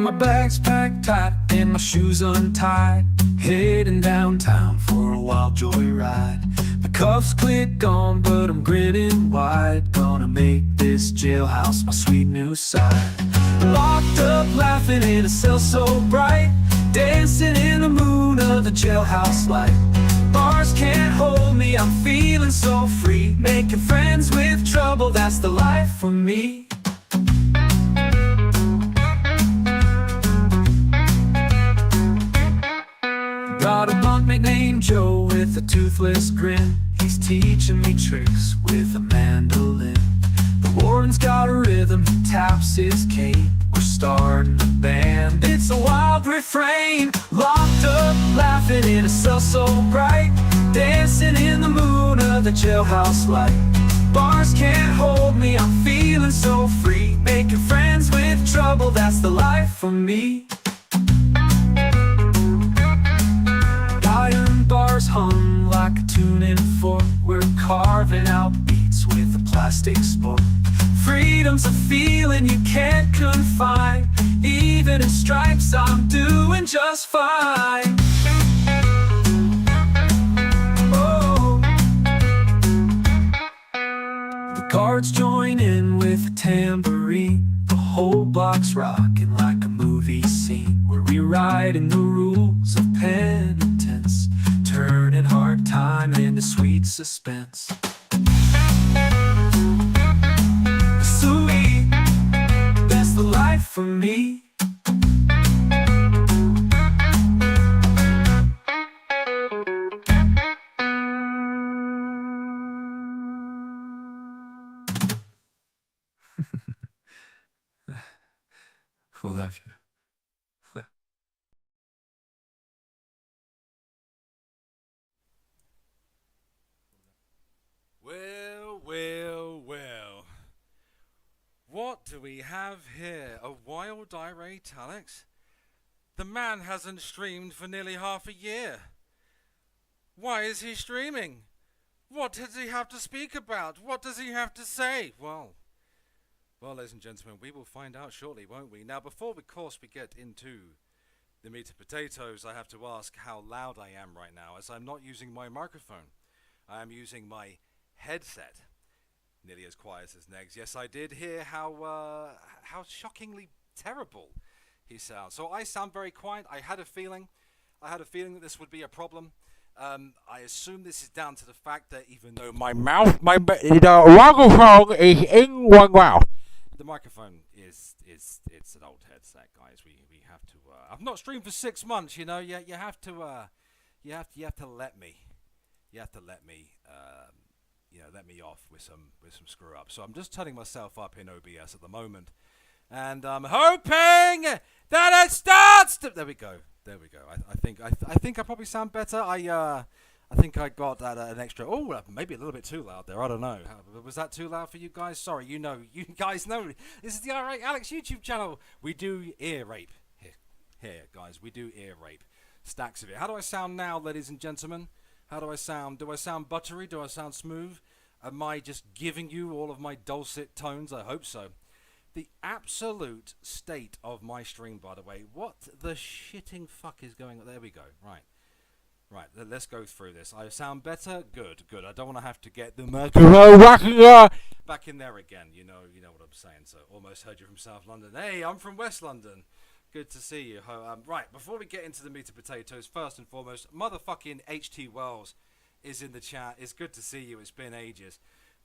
my bags packed tight and my shoes untied, heading downtown for a wild joyride. My cuffs click on, but I'm grinning wide. Gonna make this jailhouse my sweet new side. Locked up, laughing in a cell so bright, dancing in the moon of the jailhouse light. Bars can't hold me, I'm feeling so free. Making friends with trouble, that's the life for me. Got a bunkmate named Joe with a toothless grin. He's teaching me tricks with a mandolin. The warden's got a rhythm, he taps his cane. We're starting a band, it's a wild refrain. Locked up, laughing in a cell so bright, dancing in the moon of the jailhouse light. Bars can't hold me, I'm feeling so free. Making friends with trouble, that's the life for me. Iron bars hung like a tuning fork. We're carving out beats with a plastic sport. Freedom's a feeling you can't confine. Even in stripes I'm doing just fine. Oh. The guards join in with a tambourine. The whole block's rocking like a movie scene. We're rewriting the rules of penitence, turning hard time into sweet suspense. Sweet, that's the life for me. Love you. Well. What do we have here? A wild irate, Alex? The man hasn't streamed for nearly half a year. Why is he streaming? What does he have to speak about? What does he have to say? Well, ladies and gentlemen, we will find out shortly, won't we? Now, before, of course, we get into the meat and potatoes, I have to ask how loud I am right now, as I'm not using my microphone. I am using my headset. Nearly as quiet as Negs. Yes, I did hear how shockingly terrible he sounds. So I sound very quiet. I had a feeling that this would be a problem. I assume this is down to the fact that even though the microphone is in one mouth. The microphone is it's an old headset, guys. We have to. I've not streamed for 6 months. You know, you have to let me. You have to let me. Let me off with some screw up. So I'm just turning myself up in OBS at the moment, and I'm hoping that it starts to. There we go. I think I probably sound better. I think I got that an extra. Oh, maybe a little bit too loud there. I don't know. Was that too loud for you guys? Sorry. You guys know this is the Irate Alex YouTube channel. We do ear rape here, guys. We do ear rape. Stacks of it. How do I sound now, ladies and gentlemen? How do I sound? Do I sound buttery? Do I sound smooth? Am I just giving you all of my dulcet tones? I hope so. The absolute state of my stream, by the way. What the shitting fuck is going on? There we go. Right. Let's go through this. I sound better? Good. I don't want to have to get the microphone back in there again. You know what I'm saying. So almost heard you from South London. Hey, I'm from West London. Good to see you. Right, before we get into the meat and potatoes, first and foremost, motherfucking HT Wells is in the chat. It's good to see you. It's been ages.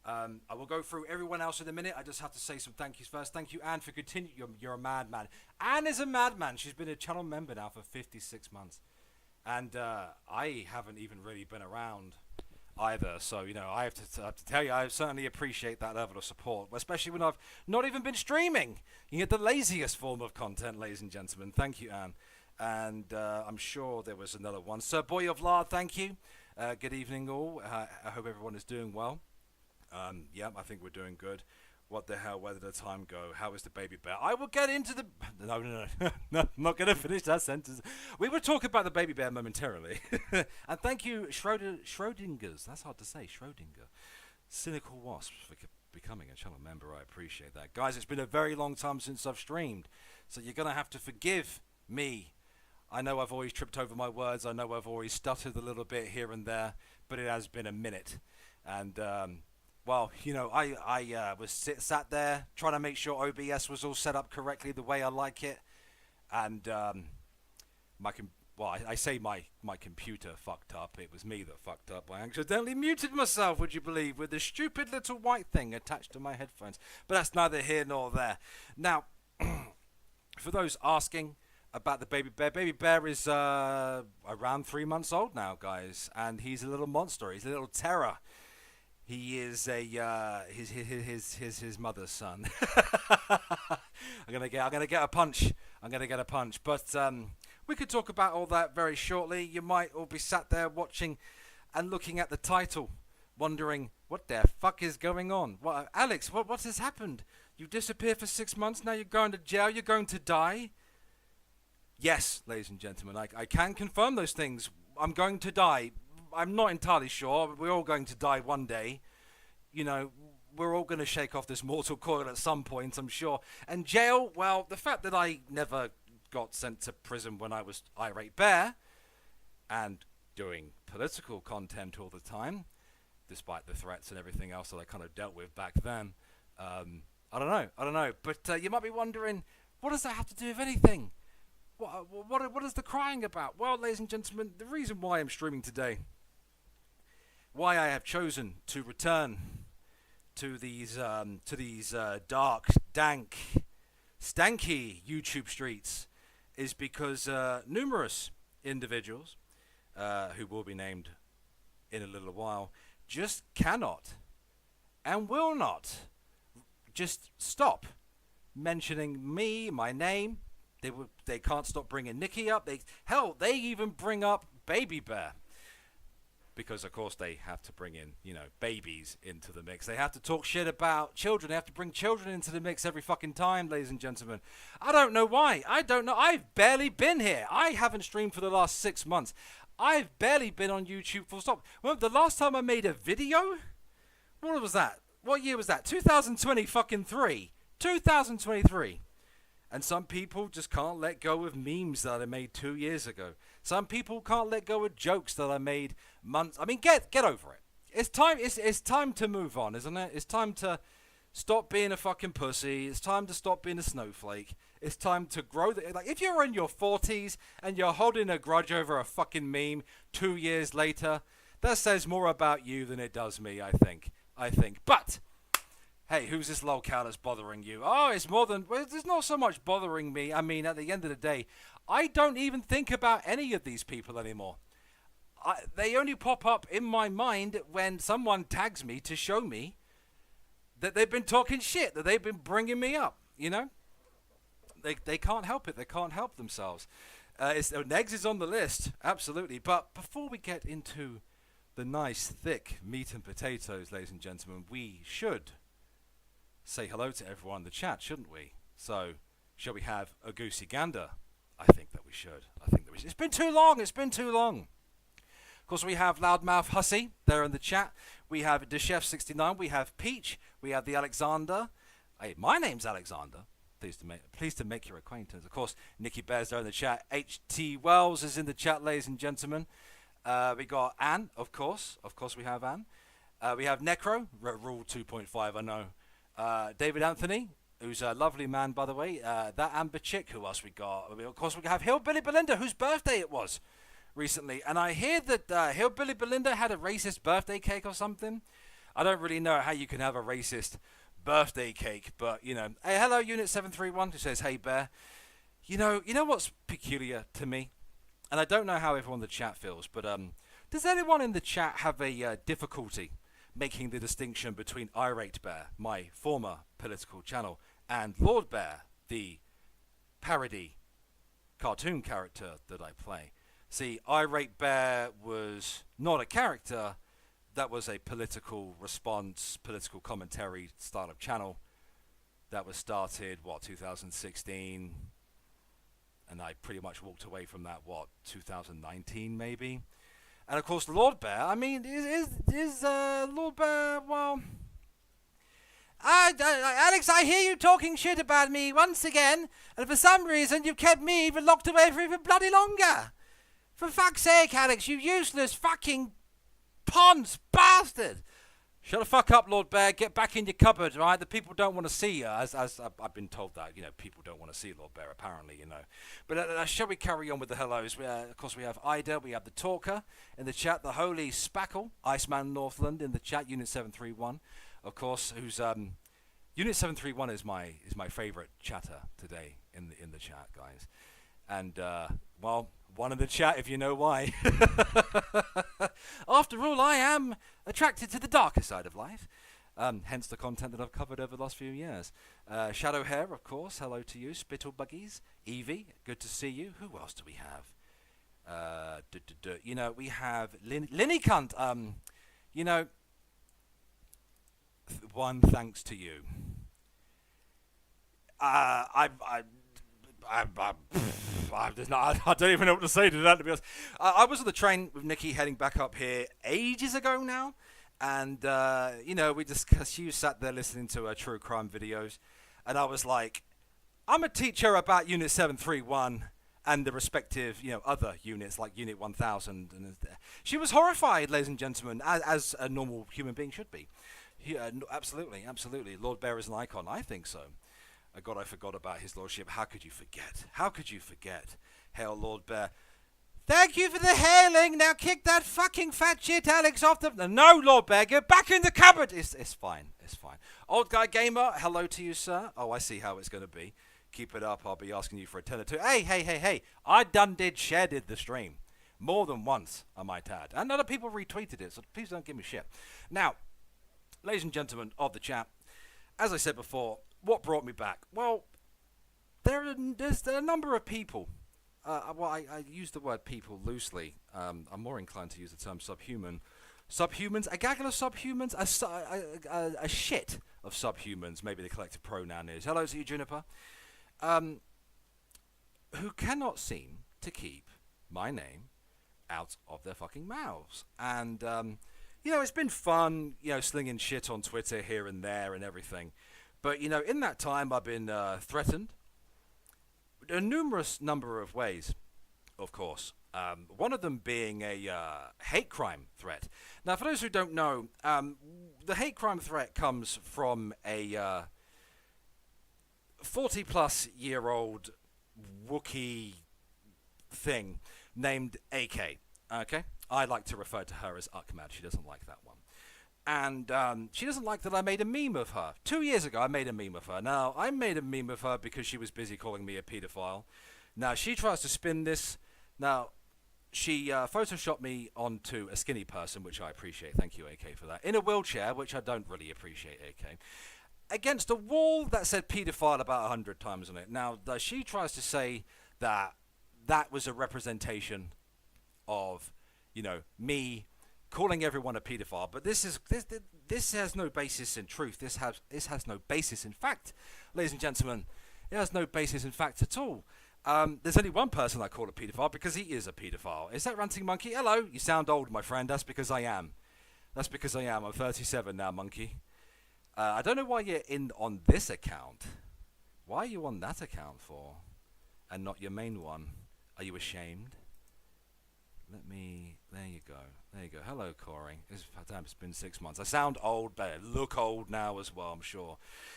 I will go through everyone else in a minute. I just have to say some thank yous first. Thank you, Anne, for continuing. You're a madman. Anne is a madman. She's been a channel member now for 56 months. And I haven't even really been around either. So, I have to tell you, I certainly appreciate that level of support, especially when I've not even been streaming. You get the laziest form of content, ladies and gentlemen. Thank you, Anne. And I'm sure there was another one. Sir Boy of Lard, thank you. Good evening, all. I hope everyone is doing well. Yeah, I think we're doing good. What the hell? Where did the time go? How is the baby bear? I will get into the... No, I'm not going to finish that sentence. We will talk about the baby bear momentarily. And thank you, Schrodinger's. That's hard to say, Schrodinger. Cynical Wasp, for becoming a channel member. I appreciate that. Guys, it's been a very long time since I've streamed, so you're going to have to forgive me. I know I've always tripped over my words. I know I've always stuttered a little bit here and there, but it has been a minute. And, well, you know, I was sat there trying to make sure OBS was all set up correctly the way I like it. And I say my computer fucked up. It was me that fucked up. I accidentally muted myself, would you believe, with this stupid little white thing attached to my headphones. But that's neither here nor there. Now, for those asking about the baby bear is around 3 months old now, guys, and he's a little monster. He's a little terror. He is his mother's son. I'm gonna get a punch. But we could talk about all that very shortly. You might all be sat there watching and looking at the title, wondering what the fuck is going on. What, Alex? What has happened? You disappeared for 6 months. Now you're going to jail. You're going to die. Yes, ladies and gentlemen, I can confirm those things. I'm going to die. I'm not entirely sure. We're all going to die one day. You know, we're all going to shake off this mortal coil at some point, I'm sure. And jail, well, the fact that I never got sent to prison when I was Irate Bear and doing political content all the time, despite the threats and everything else that I kind of dealt with back then, I don't know. But you might be wondering, what does that have to do with anything? What is the crying about? Well, ladies and gentlemen, the reason why I'm streaming today, why I have chosen to return to these dark, dank, stanky YouTube streets, is because numerous individuals, who will be named in a little while, just cannot and will not just stop mentioning me, my name. They can't stop bringing Nikki up. They even bring up Baby Bear. Because, of course, they have to bring in, you know, babies into the mix. They have to talk shit about children. They have to bring children into the mix every fucking time, ladies and gentlemen. I don't know why. I don't know. I've barely been here. I haven't streamed for the last 6 months. I've barely been on YouTube full stop. Well, the last time I made a video? What was that? What year was that? 2020 fucking 3. 2023. And some people just can't let go of memes that I made 2 years ago. Some people can't let go of jokes that I made months. I mean, get over it. It's time. It's time to move on, isn't it? It's time to stop being a fucking pussy. It's time to stop being a snowflake. It's time to grow. Like, if you're in your 40s and you're holding a grudge over a fucking meme 2 years later, that says more about you than it does me. I think. But hey, who's this lolcow that's bothering you? Oh, it's more than... Well, it's not so much bothering me. I mean, at the end of the day, I don't even think about any of these people anymore. They only pop up in my mind when someone tags me to show me that they've been talking shit, that they've been bringing me up, you know? They can't help it. They can't help themselves. Negs is on the list, absolutely. But before we get into the nice, thick meat and potatoes, ladies and gentlemen, we should say hello to everyone in the chat, shouldn't we? So, shall we have a goosey gander? I think that we should. It's been too long. Of course, we have Loudmouth Hussy there in the chat. We have Deshef69. We have Peach. We have the Alexander. Hey, my name's Alexander. Pleased to make your acquaintance. Of course, Nikki Bear's there in the chat. HT Wells is in the chat, ladies and gentlemen. We got Anne, of course. Of course, we have Anne. We have Necro, Rule 2.5, I know. David Anthony, who's a lovely man, by the way. That Amber chick. Who else we got? Of course, we have Hillbilly Belinda, whose birthday it was recently. And I hear that Hillbilly Belinda had a racist birthday cake or something. I don't really know how you can have a racist birthday cake, but, you know. Hey, hello, Unit 731, who says, hey, Bear. You know what's peculiar to me? And I don't know how everyone in the chat feels, but does anyone in the chat have a difficulty making the distinction between Irate Bear, my former political channel, and Lord Bear, the parody cartoon character that I play? See, Irate Bear was not a character, that was a political response, political commentary style of channel that was started, 2016, and I pretty much walked away from that, 2019 maybe? And of course, Lord Bear, I mean, is Lord Bear, well, Alex, I hear you talking shit about me once again, and for some reason you've kept me even locked away for even bloody longer. For fuck's sake, Alex, you useless fucking ponce bastard! Shut the fuck up, Lord Bear. Get back in your cupboard, right? The people don't want to see you, as I've been told that, people don't want to see Lord Bear, apparently, But shall we carry on with the hellos? Of course, we have Ida, we have the Talker in the chat, the Holy Spackle, Iceman Northland in the chat, Unit 731, of course, who's Unit 731 is my favourite chatter today in the chat, guys. And one in the chat if you know why. After all, I am attracted to the darker side of life. Hence the content that I've covered over the last few years. Shadow Hair, of course, hello to you. Spittle Buggies, Evie, good to see you. Who else do we have? We have Linny Cunt. One thanks to you. I don't even know what to say to that, to be honest. I was on the train with Nikki heading back up here ages ago now, and we discussed. She sat there listening to her true crime videos, and I was like, I'm gonna teach her about Unit 731 and the respective other units like Unit 1000, and she was horrified, ladies and gentlemen, as a normal human being should be. Absolutely, Lord Bear is an icon. I think so. God, I forgot about his lordship. How could you forget? How could you forget? Hail, Lord Bear. Thank you for the hailing. Now kick that fucking fat shit Alex off the... No, Lord Bear, get back in the cupboard. It's fine. It's fine. Old Guy Gamer, hello to you, sir. Oh, I see how it's going to be. Keep it up. I'll be asking you for a tenner too. Hey. I shared the stream. More than once, I might add. And other people retweeted it, so please don't give me shit. Now, ladies and gentlemen of the chat, as I said before, what brought me back? Well, there's a number of people. I use the word people loosely. I'm more inclined to use the term subhuman. Subhumans, a gaggle of subhumans, a shit of subhumans, maybe the collective pronoun is. Hello to you, Juniper. Who cannot seem to keep my name out of their fucking mouths. And, it's been fun, slinging shit on Twitter here and there and everything. But, in that time, I've been threatened a numerous number of ways, of course. One of them being a hate crime threat. Now, for those who don't know, the hate crime threat comes from a 40-plus-year-old Wookiee thing named AK. Okay? I like to refer to her as Ahmad. She doesn't like that one. And she doesn't like that I made a meme of her. 2 years ago, I made a meme of her. Now, I made a meme of her because she was busy calling me a paedophile. Now, she tries to spin this. Now, she photoshopped me onto a skinny person, which I appreciate. Thank you, AK, for that. In a wheelchair, which I don't really appreciate, AK. Against a wall that said paedophile about 100 times on it. Now, she tries to say that that was a representation of, me calling everyone a paedophile, but this has no basis in truth. This has no basis in fact, ladies and gentlemen. It has no basis in fact at all. There's only one person I call a paedophile because he is a paedophile. Is that Ranting Monkey? Hello, you sound old, my friend. That's because I am. I'm 37 now, Monkey. I don't know why you're in on this account. Why are you on that account for, and not your main one? Are you ashamed? There you go. Hello, Corey. It's been 6 months. I sound old, but I look old now as well, I'm sure.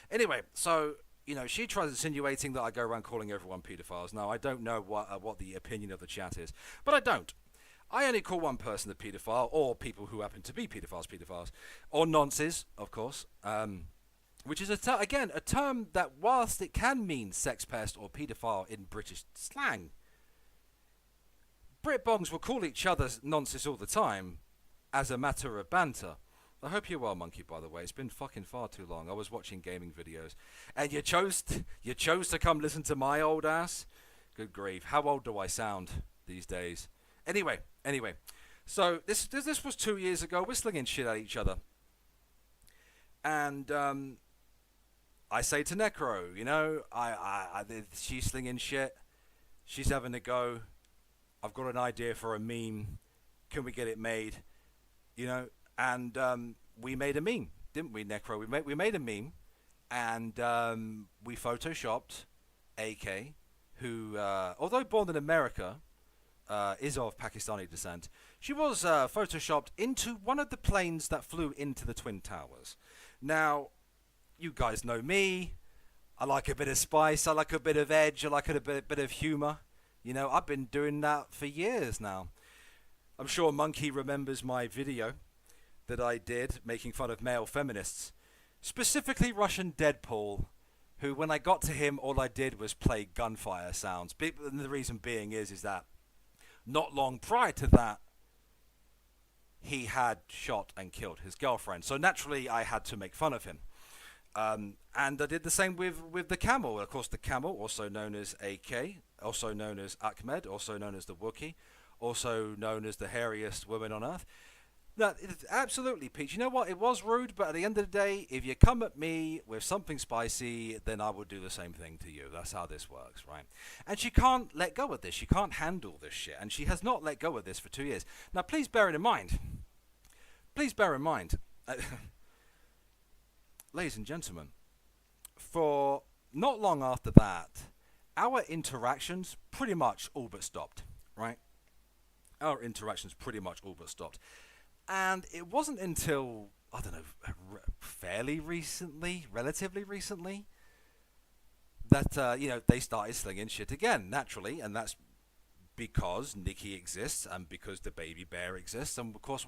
Anyway, so, she tries insinuating that I go around calling everyone pedophiles. Now, I don't know what the opinion of the chat is, but I don't. I only call one person a pedophile, or people who happen to be pedophiles, or nonces, of course, which is, again, a term that, whilst it can mean sex pest or pedophile in British slang, Brit-bongs will call each other nonsense all the time as a matter of banter. I hope you're well, Monkey, by the way. It's been fucking far too long. I was watching gaming videos. And you chose to come listen to my old ass? Good grief. How old do I sound these days? Anyway. So this was 2 years ago. We're slinging shit at each other. And I say to Necro, she's slinging shit. She's having a go. I've got an idea for a meme. Can we get it made? And we made a meme, didn't we, Necro? We made a meme, and we photoshopped AK, who, although born in America, is of Pakistani descent. She was photoshopped into one of the planes that flew into the Twin Towers. Now, you guys know me. I like a bit of spice. I like a bit of edge. I like a bit of humor. You know, I've been doing that for years now. I'm sure Monkey remembers my video that I did making fun of male feminists, specifically Russian Deadpool, who, when I got to him, all I did was play gunfire sounds. And the reason being is that not long prior to that, he had shot and killed his girlfriend. So naturally, I had to make fun of him. And I did the same with the camel. Of course, the camel, also known as AK, also known as Ahmed, also known as the Wookiee, also known as the hairiest woman on earth. No, it's absolutely, Peach. You know what? It was rude, but at the end of the day, if you come at me with something spicy, then I will do the same thing to you. That's how this works, right? And she can't let go of this. She can't handle this shit. And she has not let go of this for 2 years. Now, please bear it in mind. Please bear in mind, ladies and gentlemen, for not long after that, our interactions pretty much all but stopped, right? Our interactions pretty much all but stopped. And it wasn't until, I don't know, fairly recently, relatively recently, that, you know, they started slinging shit again, naturally. And that's because Nikki exists and because the baby bear exists. And, of course,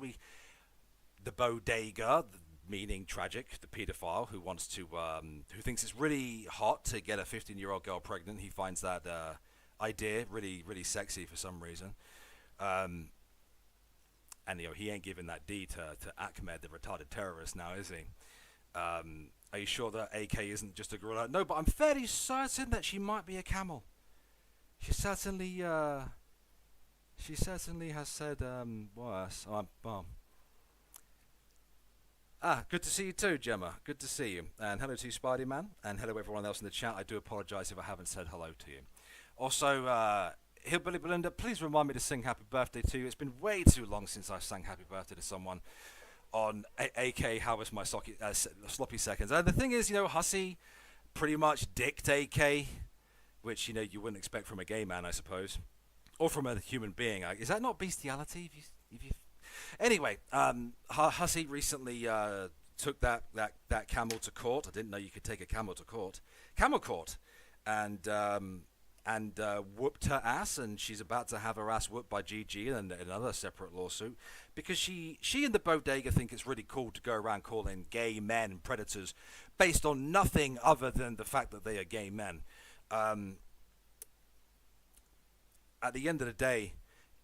the bodega, meaning tragic, the pedophile who wants to, who thinks it's really hot to get a 15-year-old girl pregnant. He finds that idea really, really sexy for some reason. And, you know, he ain't giving that D to Ahmed, the retarded terrorist now, is he? Are you sure that AK isn't just a gorilla? No, but I'm fairly certain that she might be a camel. She certainly has said worse. Good to see you too, Gemma. Good to see you. And hello to you, Spidey-Man. And hello everyone else in the chat. I do apologise if I haven't said hello to you. Also, Hillbilly Belinda, please remind me to sing happy birthday to you. It's been way too long since I sang happy birthday to someone on AK How Was My Sloppy Seconds. The thing is, you know, Hussey pretty much dicked AK, which, you know, you wouldn't expect from a gay man, I suppose. Or from a human being. Is that not bestiality? Anyway, Hussey recently took that camel to court. I didn't know you could take a camel to court. Camel court. And whooped her ass, and she's about to have her ass whooped by GG and another separate lawsuit because she and the bodega think it's really cool to go around calling gay men predators based on nothing other than the fact that they are gay men. At the end of the day,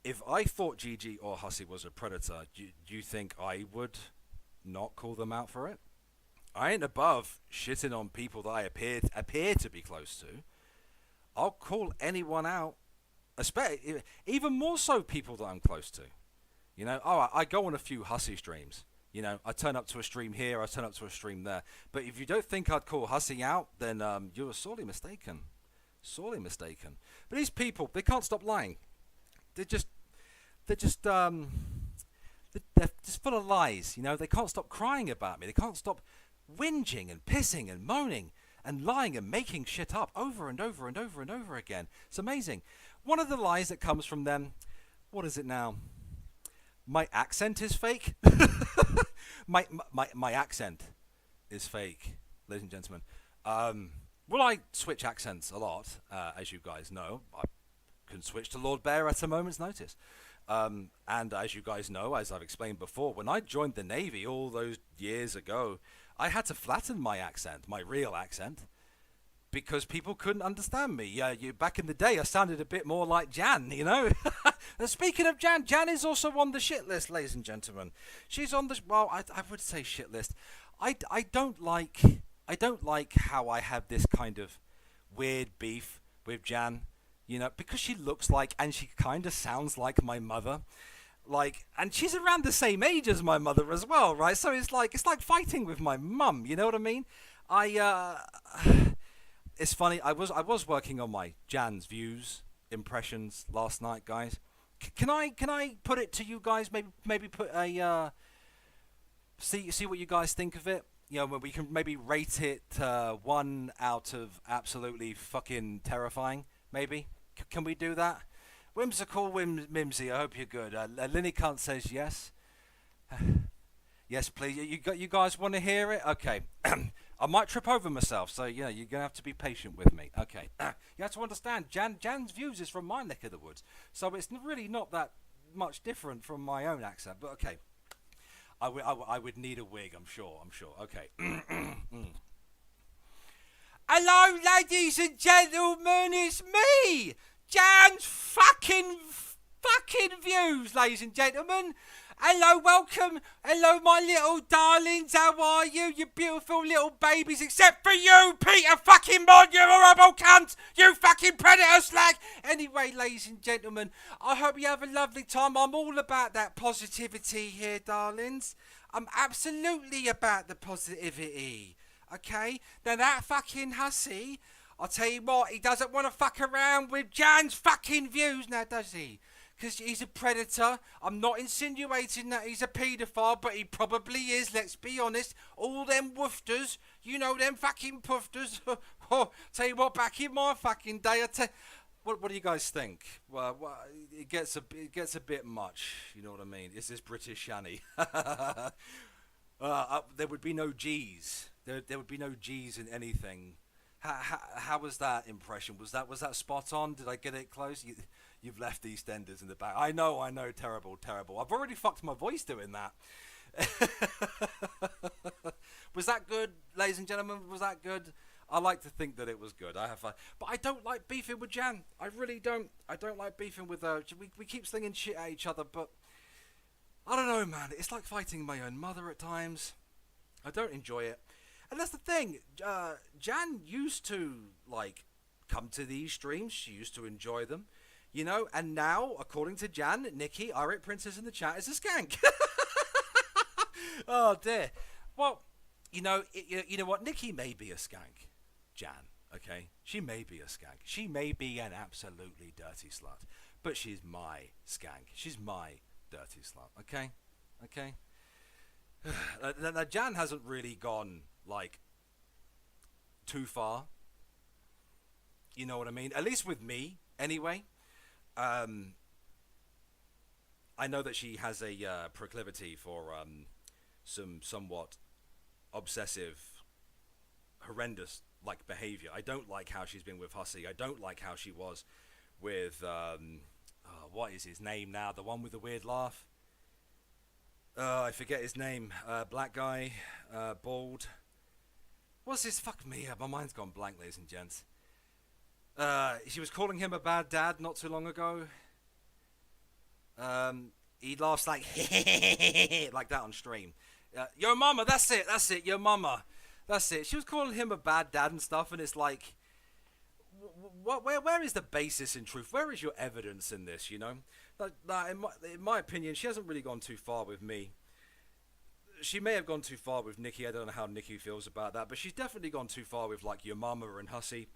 if I thought GG or Hussey was a predator, do you think I would not call them out for it? I ain't above shitting on people that I appear to be close to. I'll call anyone out, especially even more so people that I'm close to. You know, I go on a few Hussey streams. You know, I turn up to a stream here, I turn up to a stream there. But if you don't think I'd call Hussey out, then you're sorely mistaken. Sorely mistaken. But these people, they can't stop lying. They're just full of lies. You know, they can't stop crying about me. They can't stop whinging and pissing and moaning and lying and making shit up over and over and over and over again. It's amazing. One of the lies that comes from them, what is it now? My accent is fake. my accent is fake, ladies and gentlemen. Well, I switch accents a lot, as you guys know. I can switch to Lord Bear at a moment's notice. And as you guys know, as I've explained before, when I joined the Navy all those years ago, I had to flatten my accent, my real accent, because people couldn't understand me. Back in the day, I sounded a bit more like Jan, you know. And speaking of Jan, Jan is also on the shit list, ladies and gentlemen. She's on the I would say shit list. I don't like how I have this kind of weird beef with Jan, you know, because she looks like and she kind of sounds like my mother. Like, and she's around the same age as my mother as well, right? So it's like fighting with my mum, you know what I mean? It's funny. I was working on my Jan's views impressions last night, guys. Can I put it to you guys? Maybe put a see what you guys think of it. when we can maybe rate it 1 out of absolutely fucking terrifying. Maybe can we do that? Whimsical Mimsy, I hope you're good. Linny Cunt says yes. Yes, please. You guys want to hear it? Okay. I might trip over myself, so you're gonna have to be patient with me. Okay. You have to understand, Jan's views is from my neck of the woods, so it's really not that much different from my own accent. But okay, I would need a wig. I'm sure. Okay. Hello, ladies and gentlemen. It's me, Jan's fucking views, ladies and gentlemen. Hello, welcome. Hello, my little darlings. How are you? You beautiful little babies. Except for you, Peter fucking Mod, you horrible cunt. You fucking predator slag. Anyway, ladies and gentlemen, I hope you have a lovely time. I'm all about that positivity here, darlings. I'm absolutely about the positivity. Okay? Now that fucking hussy, I'll tell you what, he doesn't want to fuck around with Jan's fucking views now, does he? Because he's a predator. I'm not insinuating that he's a paedophile, but he probably is, let's be honest. All them woofters, them fucking poofters. Tell you what, back in my fucking day, what do you guys think? Well, it gets a bit much, you know what I mean? Is this British Shanny? There would be no G's. There would be no G's in anything. How was that impression? Was that spot on? Did I get it close? You've left EastEnders in the back. I know, terrible. I've already fucked my voice doing that. Was that good, ladies and gentlemen? Was that good? I like to think that it was good. I have fun. But I don't like beefing with Jan. I really don't. I don't like beefing with her. We keep slinging shit at each other, but I don't know, man. It's like fighting my own mother at times. I don't enjoy it. And that's the thing. Jan used to, come to these streams. She used to enjoy them. And now, according to Jan, Nikki, Irate Princess in the chat, is a skank. Oh, dear. Well, you know what? Nikki may be a skank, Jan, okay? She may be a skank. She may be an absolutely dirty slut. But she's my skank. She's my dirty slut, okay? Okay? Now, Jan hasn't really gone, too far. You know what I mean? At least with me, anyway. I know that she has a proclivity for some somewhat obsessive, horrendous behavior. I don't like how she's been with Hussey. I don't like how she was with what is his name now? The one with the weird laugh. I forget his name. Black guy, bald. What's his? Fuck me. My mind's gone blank, ladies and gents. She was calling him a bad dad not too long ago. He laughs like that on stream. Yo mama, that's it, yo mama. That's it. She was calling him a bad dad and stuff, and it's like, where is the basis in truth? Where is your evidence in this, in my opinion, she hasn't really gone too far with me. She may have gone too far with Nikki. I don't know how Nikki feels about that, but she's definitely gone too far with your mama and Hussey.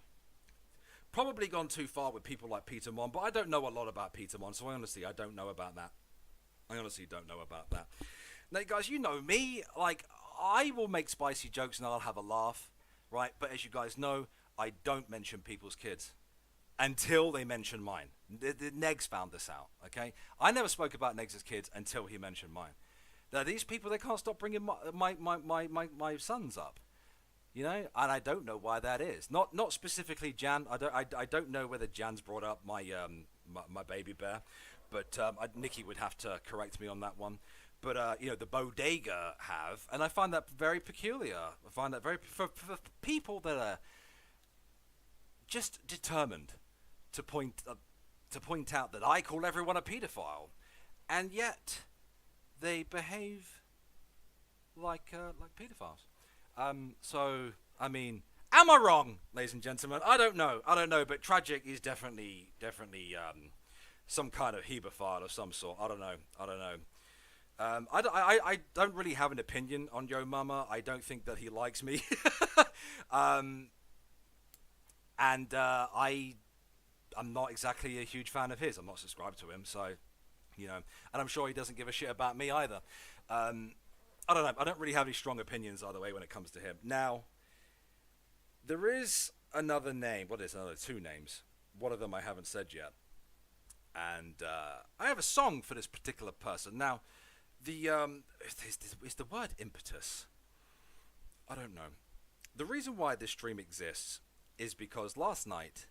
Probably gone too far with people like Peter Mon, but I don't know a lot about Peter Mon, so I honestly don't know about that. Now, guys, you know me. I will make spicy jokes and I'll have a laugh, right? But as you guys know, I don't mention people's kids until they mention mine. Negs found this out, okay? I never spoke about Negs' kids until he mentioned mine. Now, these people, they can't stop bringing my sons up. And I don't know why that is. Not specifically Jan. I don't know whether Jan's brought up my baby bear, but Nikki would have to correct me on that one. But the bodega have, and I find that very peculiar. I find that very for people that are just determined to point out that I call everyone a paedophile, and yet they behave like paedophiles. So, I mean, am I wrong, ladies and gentlemen? I don't know, but Tragic is definitely, some kind of hebephile of some sort. I don't know. I don't really have an opinion on Yo Mama. I don't think that he likes me. I'm not exactly a huge fan of his. I'm not subscribed to him, so, and I'm sure he doesn't give a shit about me either. I don't know. I don't really have any strong opinions either way when it comes to him. Now, there is another name. What is another two names? One of them I haven't said yet. And I have a song for this particular person. Now, is the word impetus? I don't know. The reason why this stream exists is because last night,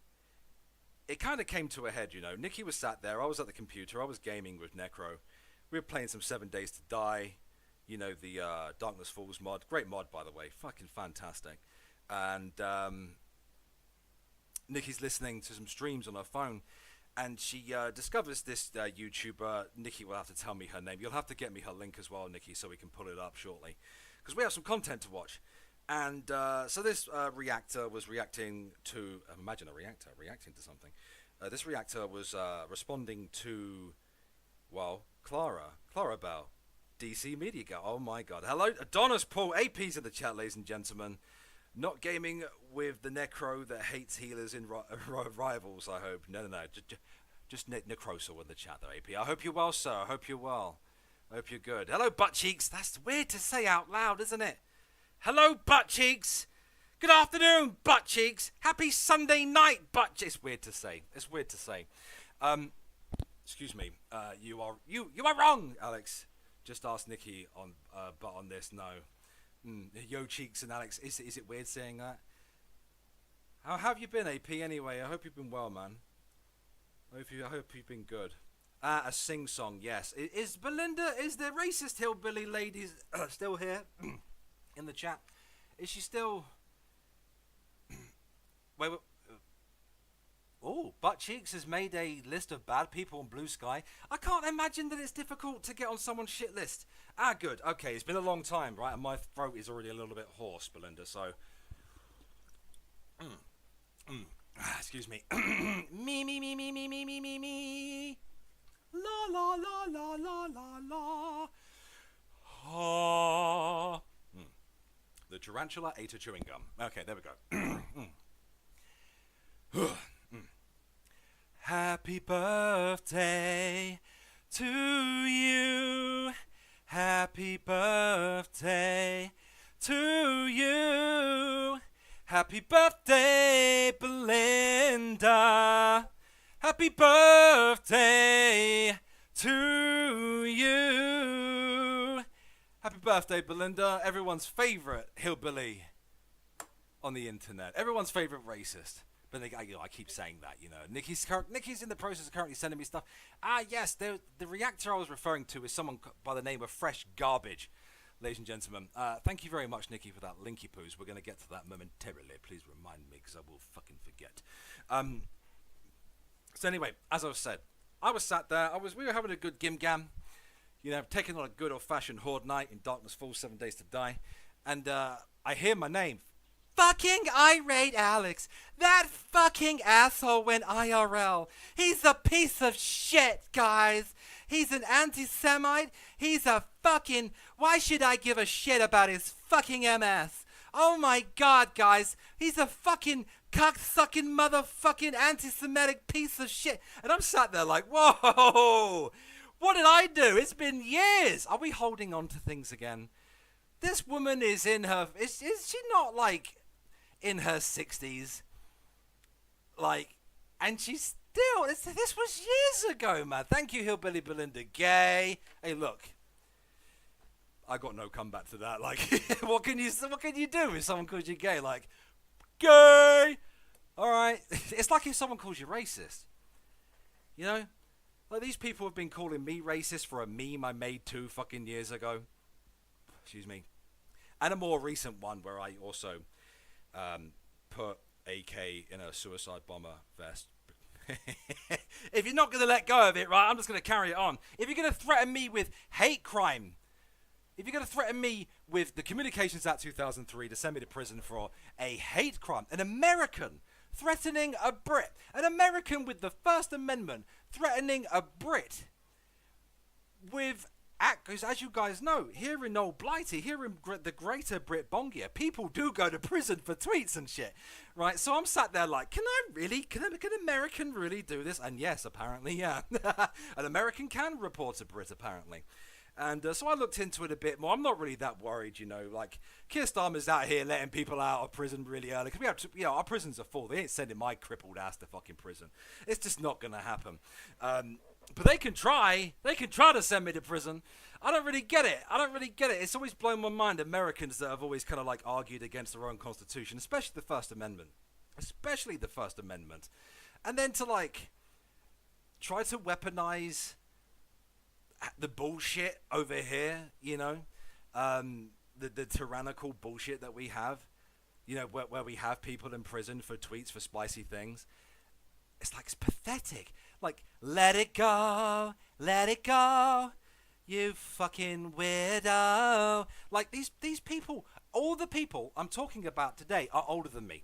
it kind of came to a head, you know. Nikki was sat there, I was at the computer, I was gaming with Necro. We were playing some 7 Days to Die, you know, the Darkness Falls mod. Great mod, by the way, fucking fantastic. And Nikki's listening to some streams on her phone, and she discovers this YouTuber. Nikki will have to tell me her name. You'll have to get me her link as well, Nikki, so we can pull it up shortly. Because we have some content to watch. And so this reactor was reacting to, imagine a reactor reacting to something. This reactor was responding to, well, Clara Bell, DC Media Girl. Oh my god. Hello, Adonis Paul, AP's in the chat, ladies and gentlemen. Not gaming with the Necro that hates healers in rivals, I hope. No. Just Necroso in the chat, though, AP. I hope you're well, sir. I hope you're well. I hope you're good. Hello, butt cheeks. That's weird to say out loud, isn't it? Hello, butt cheeks. Good afternoon, butt cheeks. Happy Sunday night, butt cheeks. It's weird to say. It's weird to say. Excuse me. You are wrong, Alex. Just ask Nikki on, but on this, no. Yo, cheeks and Alex. Is it weird saying that? How have you been, AP? Anyway, I hope you've been well, man. I hope you've been good. A sing song, yes. Is Belinda? Is the racist hillbilly lady still here? In the chat, is she still? wait. Oh, Butt Cheeks has made a list of bad people on Blue Sky. I can't imagine that it's difficult to get on someone's shit list. Ah, good. Okay, it's been a long time, right? And my throat is already a little bit hoarse, Belinda. So, excuse me. me. La la la la la la la. Oh. The tarantula ate a chewing gum. Okay, there we go. Happy birthday to you. Happy birthday to you. Happy birthday, Belinda. Happy birthday to you. Happy birthday, Belinda. Everyone's favorite hillbilly on the internet. Everyone's favorite racist. But I keep saying that, you know. Nikki's in the process of currently sending me stuff. Yes, the reactor I was referring to is someone by the name of Fresh Garbage, ladies and gentlemen. Thank you very much, Nikki, for that linky poos. We're going to get to that momentarily. Please remind me, because I will fucking forget. So anyway, as I said, I was sat there. We were having a good gim-gam. You know, taking on a good old-fashioned horde night in Darkness Falls, 7 Days to Die. And I hear my name. Fucking Irate Alex. That fucking asshole went IRL. He's a piece of shit, guys. He's an anti-Semite. He's a fucking... Why should I give a shit about his fucking MS? Oh my god, guys. He's a fucking cock-sucking motherfucking anti-Semitic piece of shit. And I'm sat there like, whoa... What did I do? It's been years. Are we holding on to things again? This woman is in her... Is she not, like, in her 60s? Like, and she's still... This was years ago, man. Thank you, Hillbilly Belinda. Gay. Hey, look. I got no comeback to that. Like, what can you do if someone calls you gay? Like, gay! Alright. It's like if someone calls you racist. You know? Like, these people have been calling me racist for a meme I made 2 fucking years ago. Excuse me. And a more recent one where I also put AK in a suicide bomber vest. If you're not going to let go of it, right, I'm just going to carry it on. If you're going to threaten me with hate crime, if you're going to threaten me with the Communications Act 2003 to send me to prison for a hate crime, an American threatening a Brit, an American with the First Amendment threatening a Brit with, because as you guys know, here in Old Blighty, here in the greater Brit Bongia, people do go to prison for tweets and shit, right? So I'm sat there like, can an American really do this? And yes, apparently, yeah. An American can report a Brit, apparently. And so I looked into it a bit more. I'm not really that worried, you know. Like, Keir Starmer's out here letting people out of prison really early. Because we have to, you know, our prisons are full. They ain't sending my crippled ass to fucking prison. It's just not going to happen. But they can try. They can try to send me to prison. I don't really get it. It's always blown my mind, Americans that have always kind of like argued against their own constitution, especially the First Amendment. And then to like try to weaponize the bullshit over here, you know, the tyrannical bullshit that we have, you know, where we have people in prison for tweets for spicy things. It's like, it's pathetic. Like, let it go, you fucking weirdo. Like, these people, all the people I'm talking about today are older than me.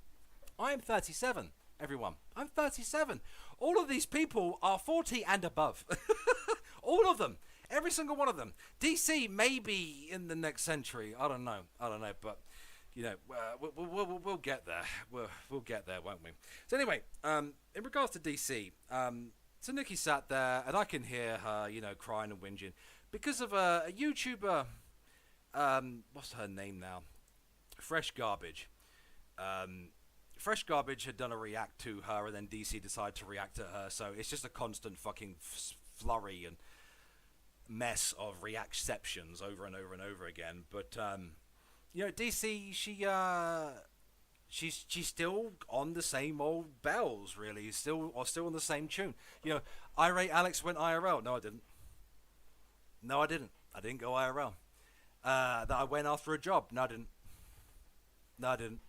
I am 37, everyone. I'm 37. All of these people are 40 and above. All of them. Every single one of them. DC maybe in the next century. I don't know. But, you know, we'll get there. We'll get there, won't we? So anyway, in regards to DC, so Nikki sat there, and I can hear her, you know, crying and whinging because of a YouTuber. What's her name now? Fresh Garbage. Fresh Garbage had done a react to her, and then DC decided to react to her. So it's just a constant fucking flurry and mess of reacceptions over and over and over again. But you know, DC, she's still on the same old bells, really. Still on the same tune. You know, Irate Alex went IRL. No, I didn't. I didn't go IRL. That I went after a job. No, I didn't.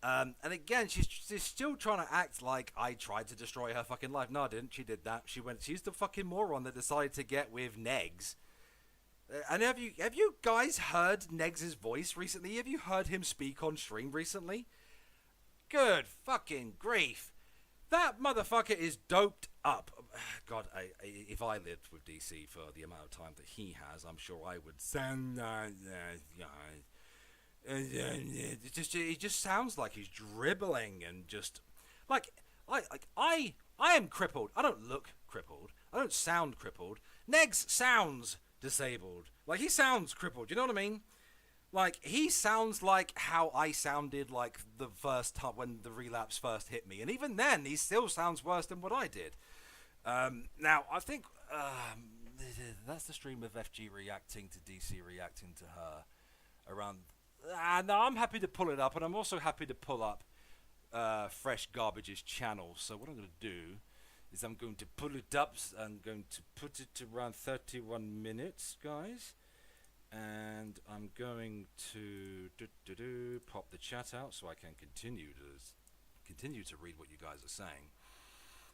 And again, she's still trying to act like I tried to destroy her fucking life. No, I didn't. She did that. She's the fucking moron that decided to get with Negs. And have you guys heard Negs' voice recently? Have you heard him speak on stream recently? Good fucking grief. That motherfucker is doped up. God, if I lived with DC for the amount of time that he has, I'm sure I would sound it just sounds like he's dribbling and just like I am crippled. I don't look crippled. I don't sound crippled. Negs sounds disabled. Like, he sounds crippled. You know what I mean? Like, he sounds like how I sounded like the first time when the relapse first hit me, and even then, he still sounds worse than what I did. Now, I think that's the stream of FG reacting to DC reacting to her around. No, I'm happy to pull it up, and I'm also happy to pull up Fresh Garbage's channel. So what I'm going to do is I'm going to pull it up. I'm going to put it to around 31 minutes, guys. And I'm going to pop the chat out so I can continue to read what you guys are saying.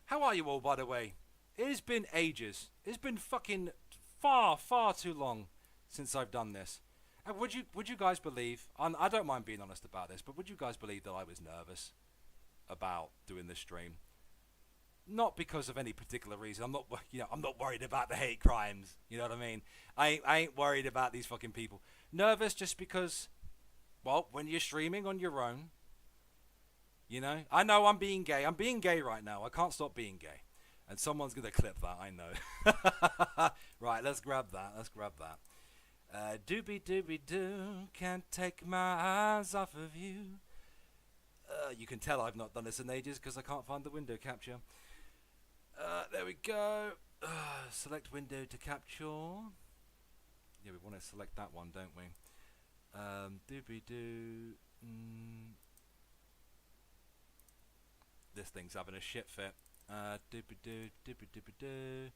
How are you all, by the way? It has been ages. It's been fucking far too long since I've done this. And would you guys believe? I don't mind being honest about this, but would you guys believe that I was nervous about doing this stream? Not because of any particular reason. I'm not worried about the hate crimes. You know what I mean? I ain't worried about these fucking people. Nervous just because, well, when you're streaming on your own, you know. I know I'm being gay. I'm being gay right now. I can't stop being gay. And someone's gonna clip that. I know. Right, let's grab that. Doobie doobie doo, can't take my eyes off of you. You can tell I've not done this in ages because I can't find the window capture. There we go. Select window to capture. Yeah, we want to select that one, don't we? Doobie doo. This thing's having a shit fit. Doobie doo, doobie doobie doo.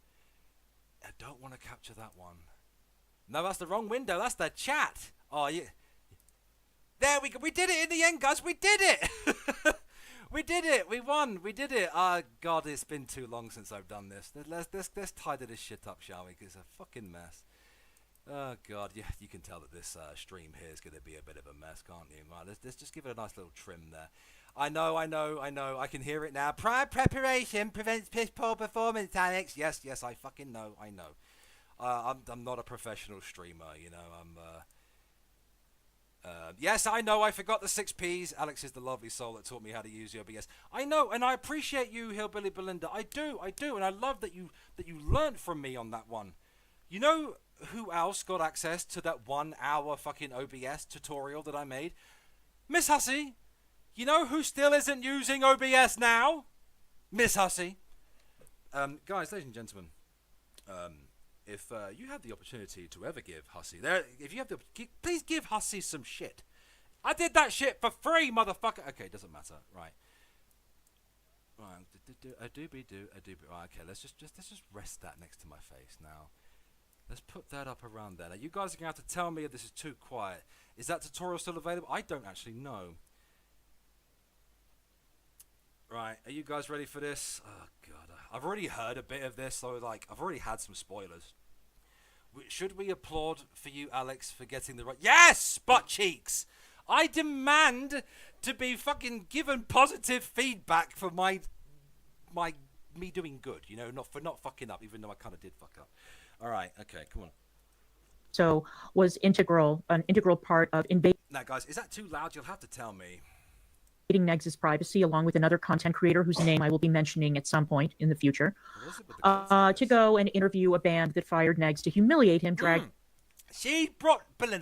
I don't want to capture that one. No, that's the wrong window. That's the chat. Oh, yeah. There we go. We did it in the end, guys. We did it. We did it. We won. We did it. God, it's been too long since I've done this. Let's tidy this shit up, shall we? Because it's a fucking mess. Oh, God. Yeah, you can tell that this stream here is going to be a bit of a mess, can't you? Right, let's just give it a nice little trim there. I know. I can hear it now. Prior preparation prevents piss poor performance, Alex. Yes, I fucking know. I know. I'm not a professional streamer, you know. Yes, I know. I forgot the 6 Ps. Alex is the lovely soul that taught me how to use the OBS. I know, and I appreciate you, Hillbilly Belinda. I do, and I love that you learned from me on that one. You know who else got access to that 1 hour fucking OBS tutorial that I made? Miss Hussey. You know who still isn't using OBS now? Miss Hussey. Guys, ladies and gentlemen, if you have the opportunity to ever give Hussey, please give Hussey some shit. I did that shit for free, motherfucker. Okay, doesn't matter. Right. Right. Okay, let's just rest that next to my face now. Let's put that up around there. Now, you guys are going to have to tell me if this is too quiet. Is that tutorial still available? I don't actually know. Right, are you guys ready for this? Oh, God. I've already heard a bit of this, so, like, I've already had some spoilers. Should we applaud for you, Alex, for getting the right... Yes! Butt cheeks! I demand to be fucking given positive feedback for me doing good, you know, not fucking up, even though I kind of did fuck up. All right, okay, come on. So was an integral part of invading Now, guys, is that too loud? You'll have to tell me. Negs' privacy, along with another content creator whose name I will be mentioning at some point in the future, to go and interview a band that fired Negs to humiliate him, Belinda,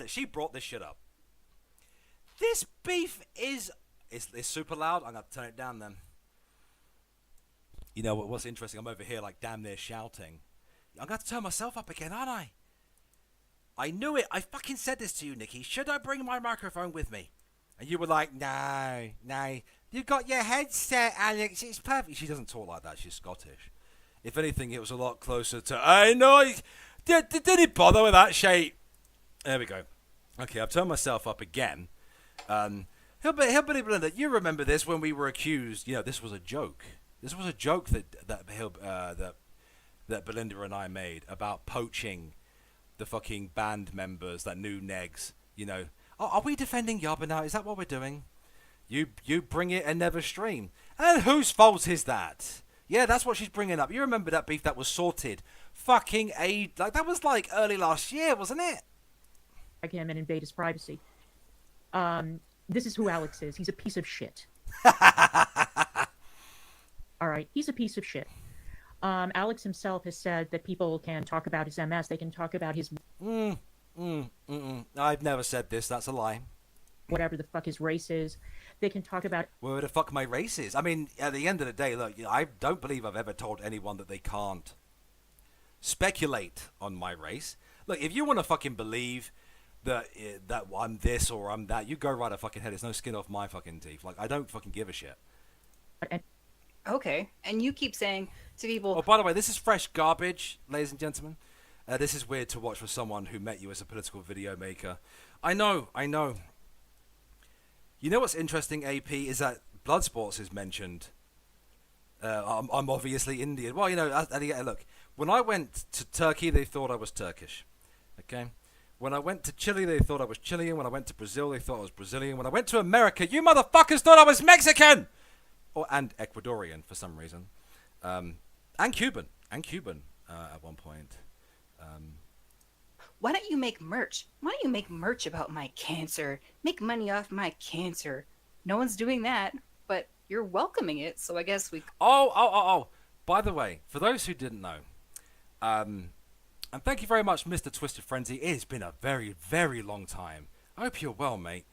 she brought this shit up. This beef is super loud. I'm going to turn it down then. You know what's interesting? I'm over here like damn near shouting. I'm going to turn myself up again, aren't I? I knew it. I fucking said this to you, Nikki. Should I bring my microphone with me? And you were like, no. You got your headset, Alex. It's perfect. She doesn't talk like that. She's Scottish. If anything, it was a lot closer to, I know. Did he bother with that shit? There we go. Okay, I've turned myself up again. Hillbilly Belinda, you remember this when we were accused? You know, this was a joke. This was a joke that Belinda and I made about poaching the fucking band members that knew Negs. You know, are we defending Yabba now? Is that what we're doing? You bring it and never stream. And whose fault is that? Yeah, that's what she's bringing up. You remember that beef that was sorted? Fucking like that was like early last year, wasn't it? him and invade his privacy. This is who Alex is. He's a piece of shit. All right, he's a piece of shit. Alex himself has said that people can talk about his MS. They can talk about his... I've never said this. That's a lie. Whatever the fuck his race is. They can talk about... Whatever the fuck my race is. I mean, at the end of the day, look, I don't believe I've ever told anyone that they can't speculate on my race. Look, if you want to fucking believe that I'm this or I'm that, you go right a fucking head. There's no skin off my fucking teeth. Like, I don't fucking give a shit. Okay, and you keep saying to people... Oh, by the way, this is fresh garbage, ladies and gentlemen. This is weird to watch for someone who met you as a political video maker. I know. You know what's interesting, AP, is that Bloodsports is mentioned. I'm obviously Indian. Well, you know, look, when I went to Turkey, they thought I was Turkish. Okay? When I went to Chile, they thought I was Chilean. When I went to Brazil, they thought I was Brazilian. When I went to America, you motherfuckers thought I was Mexican! And Ecuadorian, for some reason. And Cuban. At one point. Why don't you make merch? Why don't you make merch about my cancer? Make money off my cancer. No one's doing that, but you're welcoming it, so I guess we... Oh. By the way, for those who didn't know, and thank you very much, Mr. Twisted Frenzy. It has been a very, very long time. I hope you're well, mate.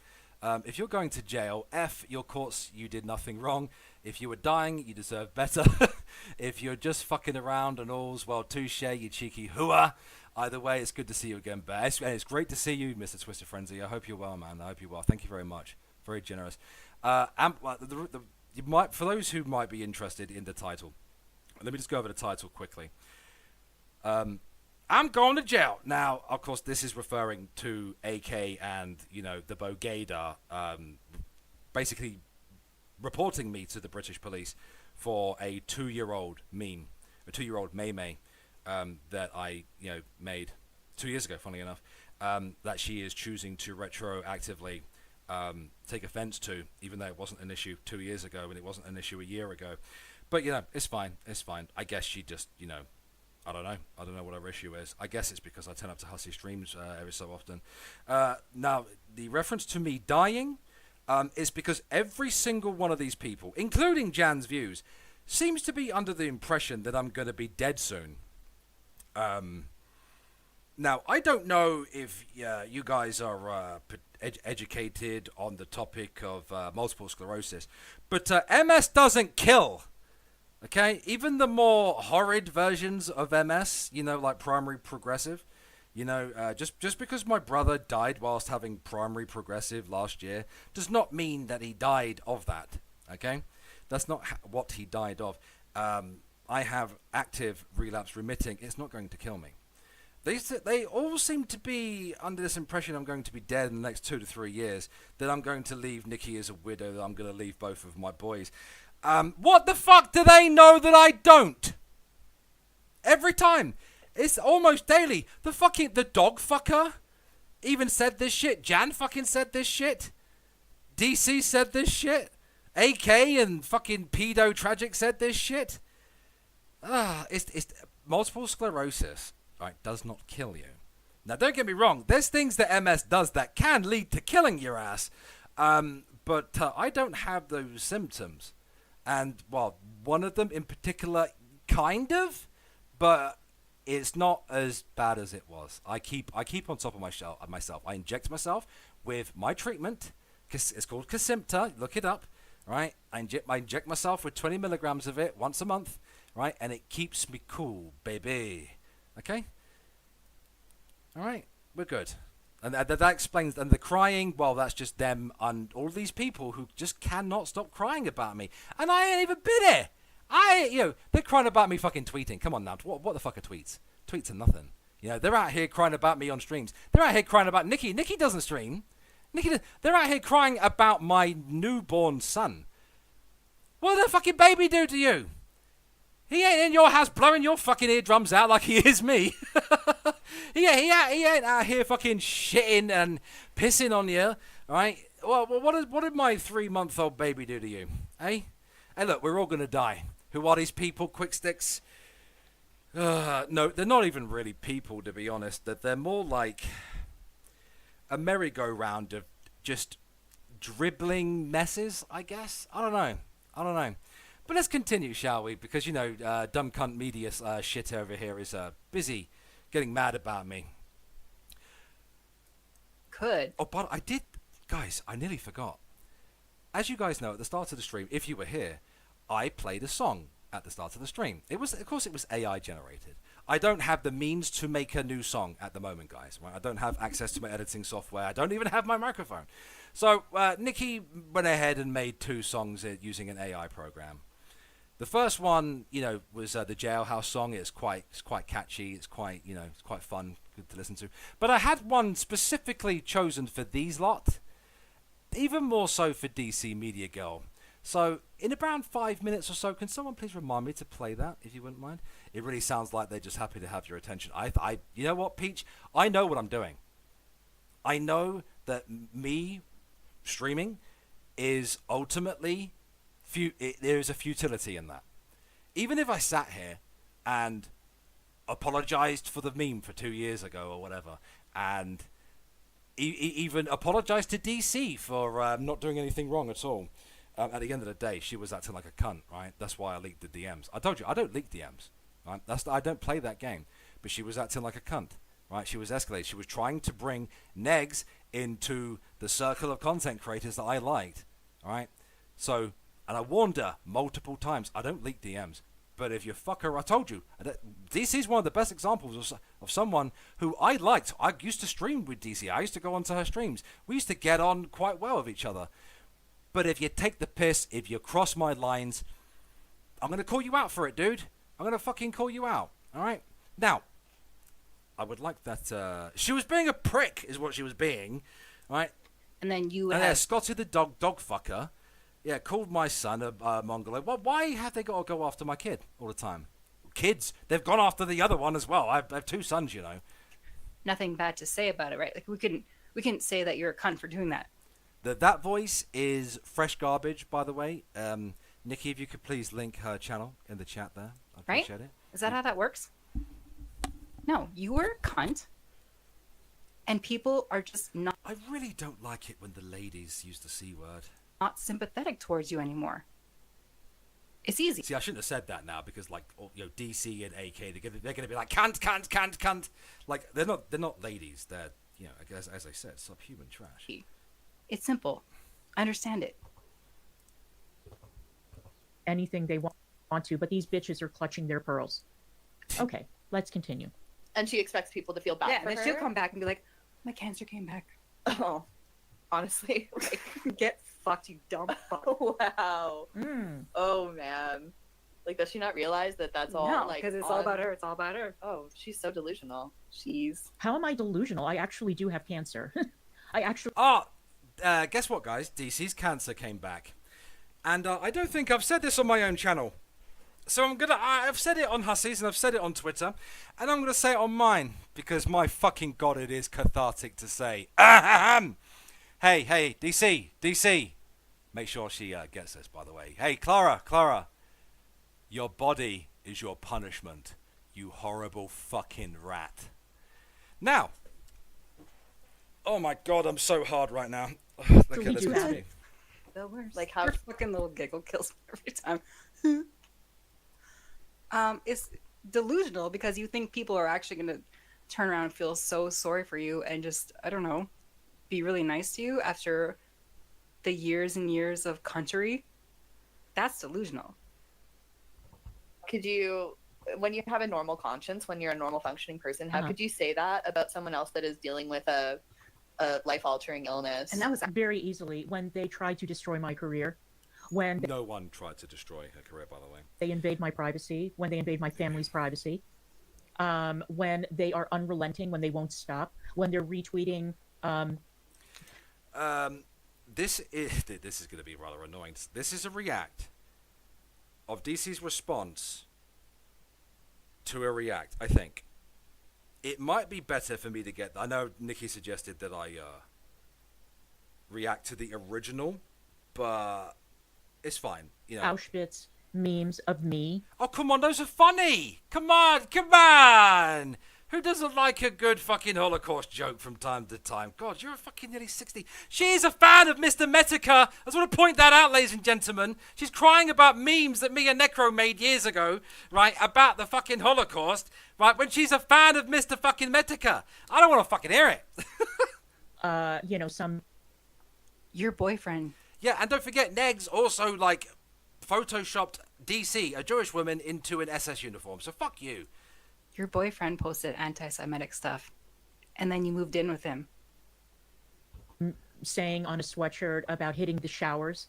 If you're going to jail, F your courts, you did nothing wrong. If you were dying, you deserve better. If you're just fucking around and all's well, touche, you cheeky hooah. Either way, it's good to see you again, Bear. It's great to see you, Mr. Twisted Frenzy. I hope you're well, man. I hope you're well. Thank you very much. Very generous. For those who might be interested in the title, let me just go over the title quickly. I'm going to jail. Now, of course, this is referring to AK and, you know, the Bogada, basically reporting me to the British police for a 2-year-old meme, a 2-year-old May that I, you know, made 2 years ago, funnily enough, that she is choosing to retroactively take offense to, even though it wasn't an issue 2 years ago and it wasn't an issue a year ago. But, you know, it's fine. I guess she just, you know, I don't know what her issue is. I guess it's because I turn up to Hussey streams every so often. Now, the reference to me dying is because every single one of these people, including Jan's Views, seems to be under the impression that I'm going to be dead soon. Now, I don't know if you guys are educated on the topic of multiple sclerosis, but MS doesn't kill. Okay, even the more horrid versions of MS, like primary progressive, just because my brother died whilst having primary progressive last year does not mean that he died of that. Okay, that's not what he died of. I have active relapse remitting. It's not going to kill me. They all seem to be under this impression I'm going to be dead in the next 2 to 3 years, that I'm going to leave Nikki as a widow, that I'm going to leave both of my boys. What the fuck do they know that I don't? Every time. It's almost daily. The dog fucker even said this shit. Jan fucking said this shit. DC said this shit. AK and fucking pedo tragic said this shit. It's multiple sclerosis. Right, does not kill you. Now, don't get me wrong. There's things that MS does that can lead to killing your ass. But I don't have those symptoms. And, well, one of them in particular, kind of. But it's not as bad as it was. I keep on top of myself. I inject myself with my treatment. It's called Kesimpta. Look it up. Right? I inject myself with 20 milligrams of it once a month. Right? And it keeps me cool, baby. Okay? Alright, we're good. And that explains, and the crying, well, that's just them and all these people who just cannot stop crying about me. And I ain't even been it. They're crying about me fucking tweeting. Come on now, what the fuck are tweets? Tweets are nothing. They're out here crying about me on streams. They're out here crying about Nikki. Nikki doesn't stream. They're out here crying about my newborn son. What did the fucking baby do to you? He ain't in your house blowing your fucking eardrums out like he is me. he ain't out here fucking shitting and pissing on you, right? Well, what did my 3-month-old baby do to you, eh? Hey, look, we're all gonna die. Who are these people, quick sticks? No, they're not even really people, to be honest. That they're more like a merry-go-round of just dribbling messes, I guess. I don't know. But let's continue, shall we? Because, dumb cunt media shit over here is busy getting mad about me. Could. Oh, but guys, I nearly forgot. As you guys know, at the start of the stream, if you were here, I played a song at the start of the stream. Of course, it was AI generated. I don't have the means to make a new song at the moment, guys. Right? I don't have access to my editing software. I don't even have my microphone. So, Nikki went ahead and made 2 songs using an AI program. The first one, was the Jailhouse song. It's quite catchy. It's quite fun, good to listen to. But I had one specifically chosen for these lot, even more so for DC Media Girl. So in around 5 minutes or so, can someone please remind me to play that, if you wouldn't mind? It really sounds like they're just happy to have your attention. You know what, Peach? I know what I'm doing. I know that me streaming is ultimately there is a futility in that. Even if I sat here and apologized for the meme for 2 years ago or whatever, and even apologized to DC for not doing anything wrong at all, at the end of the day, she was acting like a cunt, right? That's why I leaked the DMs. I told you, I don't leak DMs, right? I don't play that game. But she was acting like a cunt, right? She was escalating. She was trying to bring Negs into the circle of content creators that I liked, all right? So... And I warned her multiple times, I don't leak DMs. But if you fuck her, I told you. DC is one of the best examples of someone who I liked. I used to stream with DC. I used to go onto her streams. We used to get on quite well with each other. But if you take the piss, if you cross my lines, I'm going to call you out for it, dude. I'm going to fucking call you out. All right? Now, I would like that... she was being a prick, is what she was being. All right? And then you And have... Scotty the dog fucker... Yeah, called my son a Mongoloid. Well, why have they got to go after my kid all the time? Kids, they've gone after the other one as well. I have 2 sons, Nothing bad to say about it, right? Like, we couldn't say that you're a cunt for doing that. That voice is fresh garbage, by the way. Nikki, if you could please link her channel in the chat there. I appreciate it. Is that how that works? No, you were a cunt. And people are just not I really don't like it when the ladies use the C word. sympathetic towards you anymore. It's easy. See, I shouldn't have said that now because, like, DC and AK, they're gonna be like, can't. Like, they're not ladies. They're, as I said, subhuman trash. It's simple. I understand it. Anything they want to, but these bitches are clutching their pearls. Okay, let's continue. And she expects people to feel bad Yeah, for and her. then she'll come back and be like, my cancer came back. Oh, honestly, like, Get fucked, you dumb fuck. wow. Mm. Oh man, like, does she not realize that that's all? No, like, because it's all about her. It's all about her. Oh, she's so delusional. She's How am I delusional? I actually do have cancer. I actually. Oh, guess what, guys? DC's cancer came back. And I don't think I've said this on my own channel. So I've said it on Hussies and I've said it on Twitter. And I'm gonna say it on mine. Because my fucking god, it is cathartic to say. Ahem. Hey, DC. Make sure she gets this, by the way. Hey, Clara. Your body is your punishment. You horrible fucking rat. Now. Oh my god, I'm so hard right now. Okay, we let's do continue. that. The worst. Like, how- Her fucking little giggle kills me every time. It's delusional because you think people are actually going to turn around and feel so sorry for you and just, I don't know, be really nice to you after the years and years of country. That's delusional. could you, when you have a normal conscience, when you're a normal functioning person, how could you say that about someone else that is dealing with a life-altering illness? And that was Very easily when they try to destroy my career, when No one tried to destroy her career, by the way. they invade my privacy, when they invade my family's privacy, when they are unrelenting, when they won't stop, when they're retweeting. This is going to be rather annoying. This is a react of DC's response to a react, I think. It might be better for me to get... I know Nikki suggested that I react to the original, but it's fine. Auschwitz memes of me. Oh, come on, those are funny! Come on! Who doesn't like a good fucking Holocaust joke from time to time? God, you're fucking nearly 60. She's a fan of Mr. Metica. I just want to point that out, ladies and gentlemen. She's crying about memes that me and Necro made years ago, right, about the fucking Holocaust, right, when she's a fan of Mr. fucking Metica. I don't want to fucking hear it. Some your boyfriend. Yeah, and don't forget, Negs also, like, photoshopped DC, a Jewish woman, into an SS uniform. So fuck you. Your boyfriend posted anti-Semitic stuff, and then you moved in with him. saying on a sweatshirt about hitting the showers.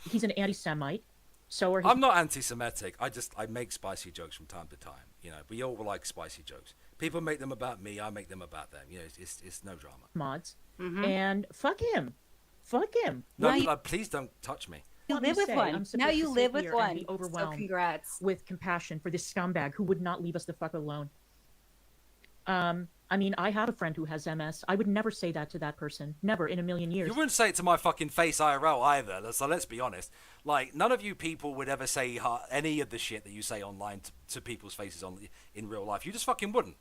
He's an anti-Semite. So are he. I'm not anti-Semitic. I make spicy jokes from time to time. We all like spicy jokes. People make them about me. I make them about them. It's no drama. Mods. Mm-hmm. And fuck him. No, please don't touch me. You Let me live with say, one. I'm Now supposed you to live sit with here and one. be So overwhelmed congrats. with compassion for this scumbag who would not leave us the fuck alone. I mean, I have a friend who has MS. I would never say that to that person. Never in a million years. You wouldn't say it to my fucking face IRL either. So let's be honest. Like, none of you people would ever say any of the shit that you say online to people's faces in real life. You just fucking wouldn't.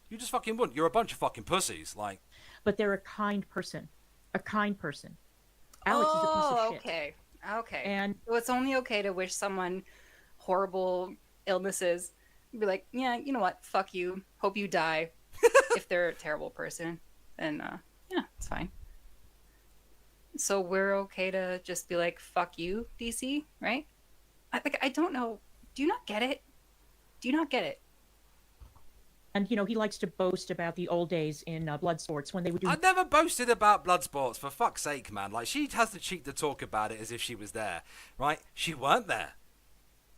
You're a bunch of fucking pussies. Like. But they're a kind person. Alex is a piece of shit. Okay. And So it's only okay to wish someone horrible illnesses. Be like, yeah, you know what? Fuck you. Hope you die. If they're a terrible person, then yeah, it's fine. So we're okay to just be like, fuck you, DC, right? I don't know. Do you not get it? And he likes to boast about the old days in blood sports when they would do. I never boasted about blood sports, for fuck's sake, man. Like, she has the cheek to talk about it as if she was there, right? She weren't there.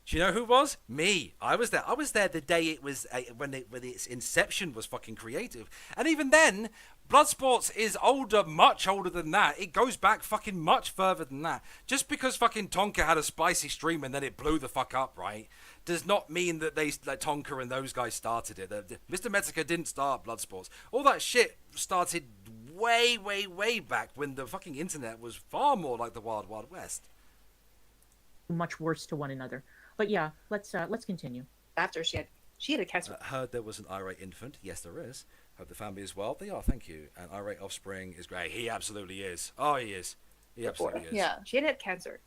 Do you know who was? Me. I was there. I was there the day it was when its inception was fucking creative. And even then, Bloodsports is older, much older than that. It goes back fucking much further than that. Just because fucking Tonka had a spicy stream and then it blew the fuck up, right, does not mean that Tonka and those guys started it. Mr. Metica didn't start Bloodsports. All that shit started way, way, way back when the fucking internet was far more like the Wild Wild West. much worse to one another. But yeah, let's continue. After she had a cancer. Heard there was an irate infant. Yes, there is. Hope the family is well. They are, thank you. And irate offspring is great. He absolutely is. Oh, he is. He absolutely is. Yeah. She had cancer,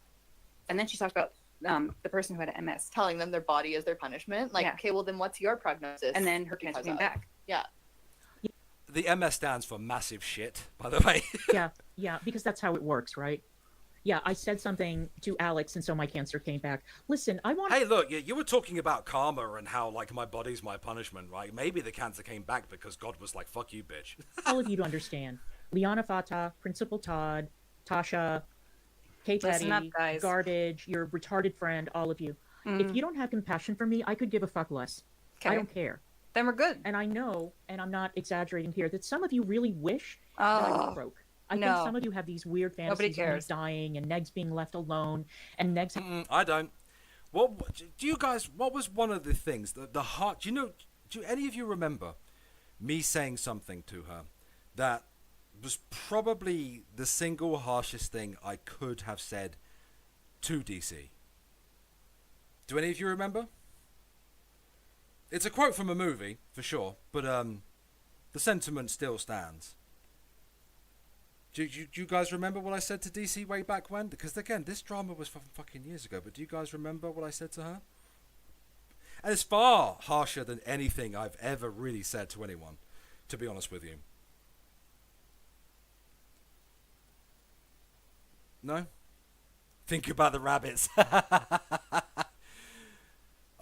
and then she talked about the person who had MS. Telling them their body is their punishment. Like, Yeah. okay, well then what's your prognosis? And then her cancer because came of? back. Yeah. The MS stands for massive shit, by the way. Yeah, because that's how it works, right? Yeah, I said something to Alex, and so my cancer came back. Listen, I want. Hey, look, you were talking about karma and how, like, my body's my punishment, right? Maybe the cancer came back because God was like, fuck you, bitch. all of you to understand. Liana Fata, Principal Todd, Tasha, Kate Listen Petty, up, guys. Garbage, your retarded friend, all of you. If you don't have compassion for me, I could give a fuck less. I Okay. don't care. Then we're good. And I know, and I'm not exaggerating here, that some of you really wish that I Oh, was broke. I think no. some of you have these weird Nobody fantasies of me cares. dying and Negs being left alone and Negs. I don't. What do you guys? What was one of the things? The heart. Do you know? Do any of you remember me saying something to her that was probably the single harshest thing I could have said to DC? Do any of you remember? It's a quote from a movie for sure, but the sentiment still stands. Do you guys remember what I said to DC way back when? Because again, this drama was fucking years ago. But do you guys remember what I said to her? And it's far harsher than anything I've ever really said to anyone, to be honest with you. No? Think about the rabbits.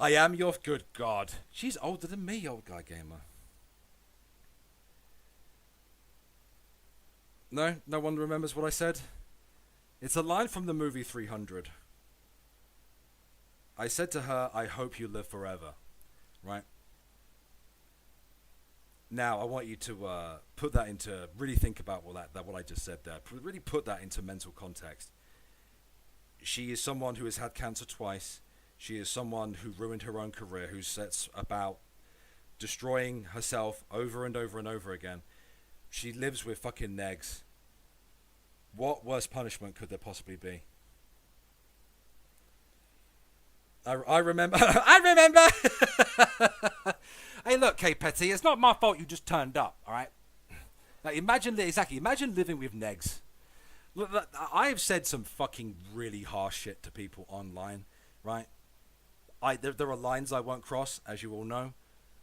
I am your good God. She's older than me, old guy gamer. No? No one remembers what I said? It's a line from the movie 300. I said to her, I hope you live forever. Right? Now, I want you to put that into... Really think about what I just said there. Really put that into mental context. She is someone who has had cancer twice. She is someone who ruined her own career, who sets about destroying herself over and over and over again. She lives with fucking negs. What worse punishment could there possibly be? I remember. I remember. Hey, look, Kate Petty. It's not my fault you just turned up. All right. Now, imagine living with negs. Look, I have said some fucking really harsh shit to people online, right? There are lines I won't cross, as you all know.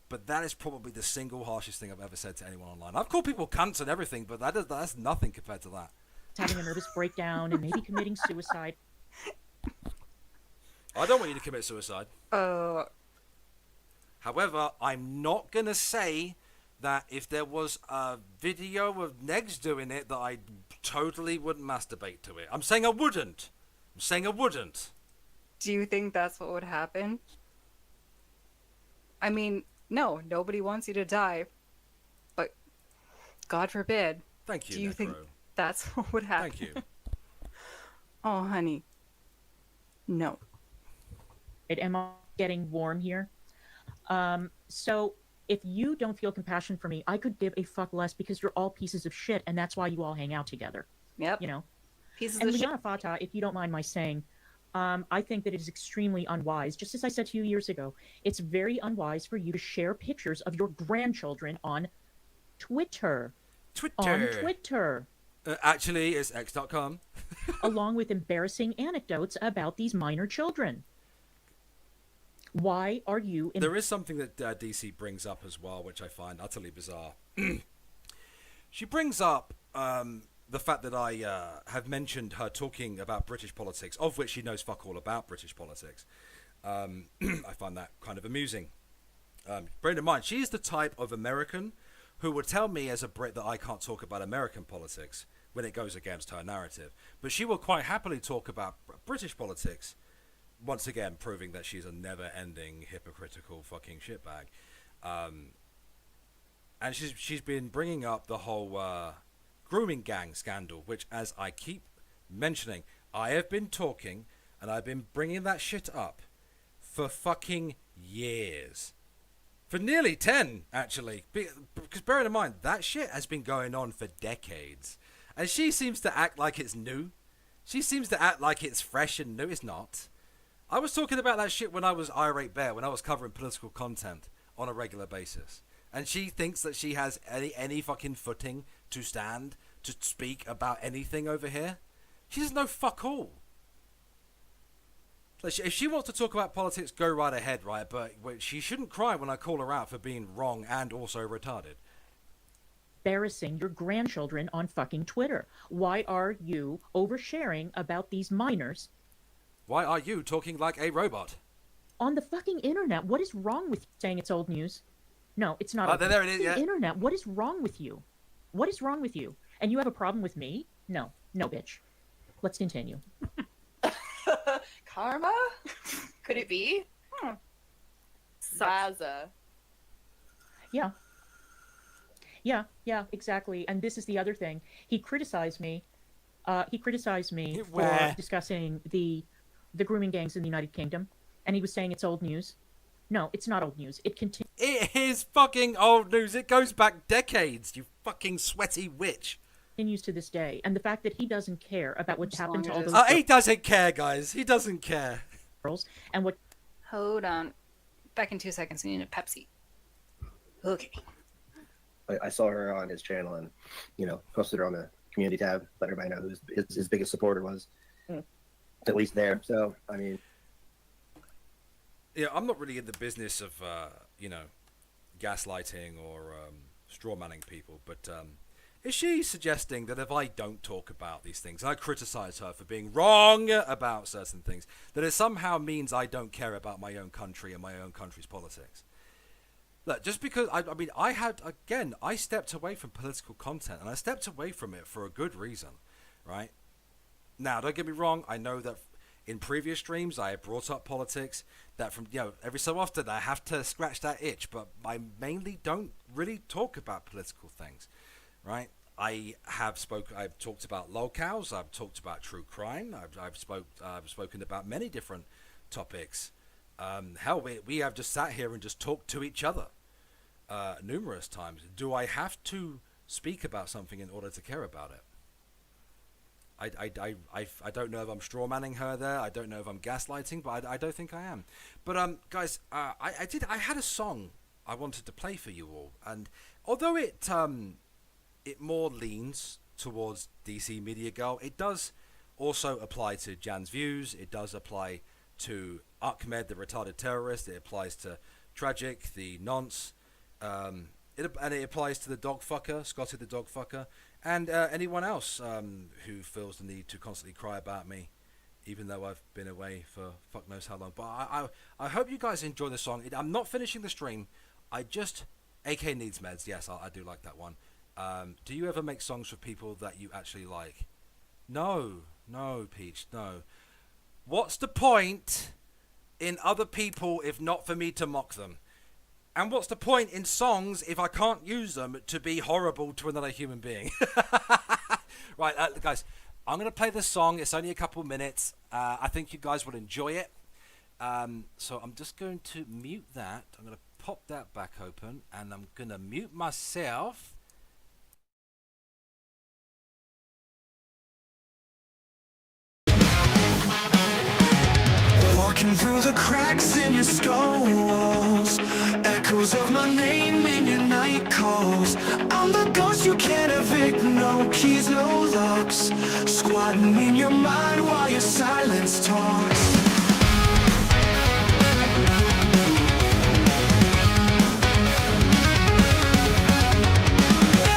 But that is probably the single harshest thing I've ever said to anyone online. I've called people cunts and everything, but that's nothing compared to that. having a nervous breakdown and maybe committing suicide. I don't want you to commit suicide. However, I'm not going to say that if there was a video of Negs doing it, that I totally wouldn't masturbate to it. I'm saying I wouldn't. Do you think that's what would happen? I mean, no, nobody wants you to die. But God forbid. Thank you, Do you Necro. think that's what would happen? Thank you. Oh, honey. No. Am I getting warm here? So if you don't feel compassion for me, I could give a fuck less because you're all pieces of shit, and that's why you all hang out together. Yep. You know? Pieces And of shit. Liana Fata, if you don't mind my saying, I think that it is extremely unwise, just as I said to you years ago, it's very unwise for you to share pictures of your grandchildren on Twitter. On Twitter. Actually, it's x.com. Along with embarrassing anecdotes about these minor children. Why are you... There is something that DC brings up as well, which I find utterly bizarre. She brings up the fact that I have mentioned her talking about British politics, of which she knows fuck all about British politics. I find that kind of amusing. Bear in mind, she is the type of American who would tell me as a Brit that I can't talk about American politics when it goes against her narrative. But she will quite happily talk about British politics, once again proving that she's a never-ending, hypocritical fucking shitbag. And she's been bringing up the whole grooming gang scandal, which, as I keep mentioning, I have been talking and I've been bringing that shit up for fucking years. For nearly 10, actually. Because bear in mind, that shit has been going on for decades. And she seems to act like it's new. She seems to act like it's fresh and new. It's not. I was talking about that shit when I was Irate Bear, when I was covering political content on a regular basis. And she thinks that she has any fucking footing to stand, to speak about anything over here. She doesn't know fuck all. If she wants to talk about politics, go right ahead, right? But she shouldn't cry when I call her out for being wrong and also retarded. Embarrassing your grandchildren on fucking Twitter. Why are you oversharing about these minors Why are you talking like a robot? on the fucking internet? What is wrong with you? Saying it's old news? No, it's not. Oh, old there news. it is, yeah. The internet. What is wrong with you? What is wrong with you? And you have a problem with me? No, bitch. Let's continue. Karma? Could it be? Zaza. Yeah. Yeah, exactly. And this is the other thing. He criticized me. For Where? discussing the grooming gangs in the United Kingdom, and he was saying it's old news. No, it's not old news. It continues It is fucking old news. It goes back decades, you fucking sweaty witch. to this day. And the fact that he doesn't care about what's As happened to long all as- those He doesn't care, guys. He doesn't care. girls and what Hold on. Back in 2 seconds. I need a Pepsi. Okay. I saw her on his channel and, posted her on the community tab, let everybody know who his biggest supporter was. At least there. So, I mean, Yeah, I'm not really in the business of, gaslighting or straw manning people, but is she suggesting that if I don't talk about these things, and I criticize her for being wrong about certain things, that it somehow means I don't care about my own country and my own country's politics? Look, just because, I stepped away from political content, and I stepped away from it for a good reason, right? Now, don't get me wrong, I know that in previous streams I have brought up politics, that from, every so often I have to scratch that itch, but I mainly don't really talk about political things, right? I've talked about lolcows, I've talked about true crime, I've spoken about many different topics. Hell, we have just sat here and just talked to each other numerous times. Do I have to speak about something in order to care about it? I don't know if I'm straw manning her there. I don't know if I'm gaslighting, but I don't think I am. But guys, I had a song I wanted to play for you all, and although it more leans towards DC Media Girl, it does also apply to Jan's views. It does apply to Ahmed, the retarded terrorist. It applies to Tragic, the nonce. It applies to the dog fucker, Scotty the dog fucker, and anyone else who feels the need to constantly cry about me, even though I've been away for fuck knows how long. But I hope you guys enjoy the song. I'm not finishing the stream. AK needs meds. Yes, I do like that one. Do you ever make songs for people that you actually like? No, Peach, no. What's the point in other people if not for me to mock them? And what's the point in songs if I can't use them to be horrible to another human being? Right, guys, I'm going to play this song. It's only a couple minutes. I think you guys will enjoy it. So I'm just going to mute that. I'm going to pop that back open, and I'm going to mute myself. Walking through the cracks in your stone walls, echoes of my name in your night calls. I'm the ghost you can't evict, no keys, no locks, squatting in your mind while your silence talks.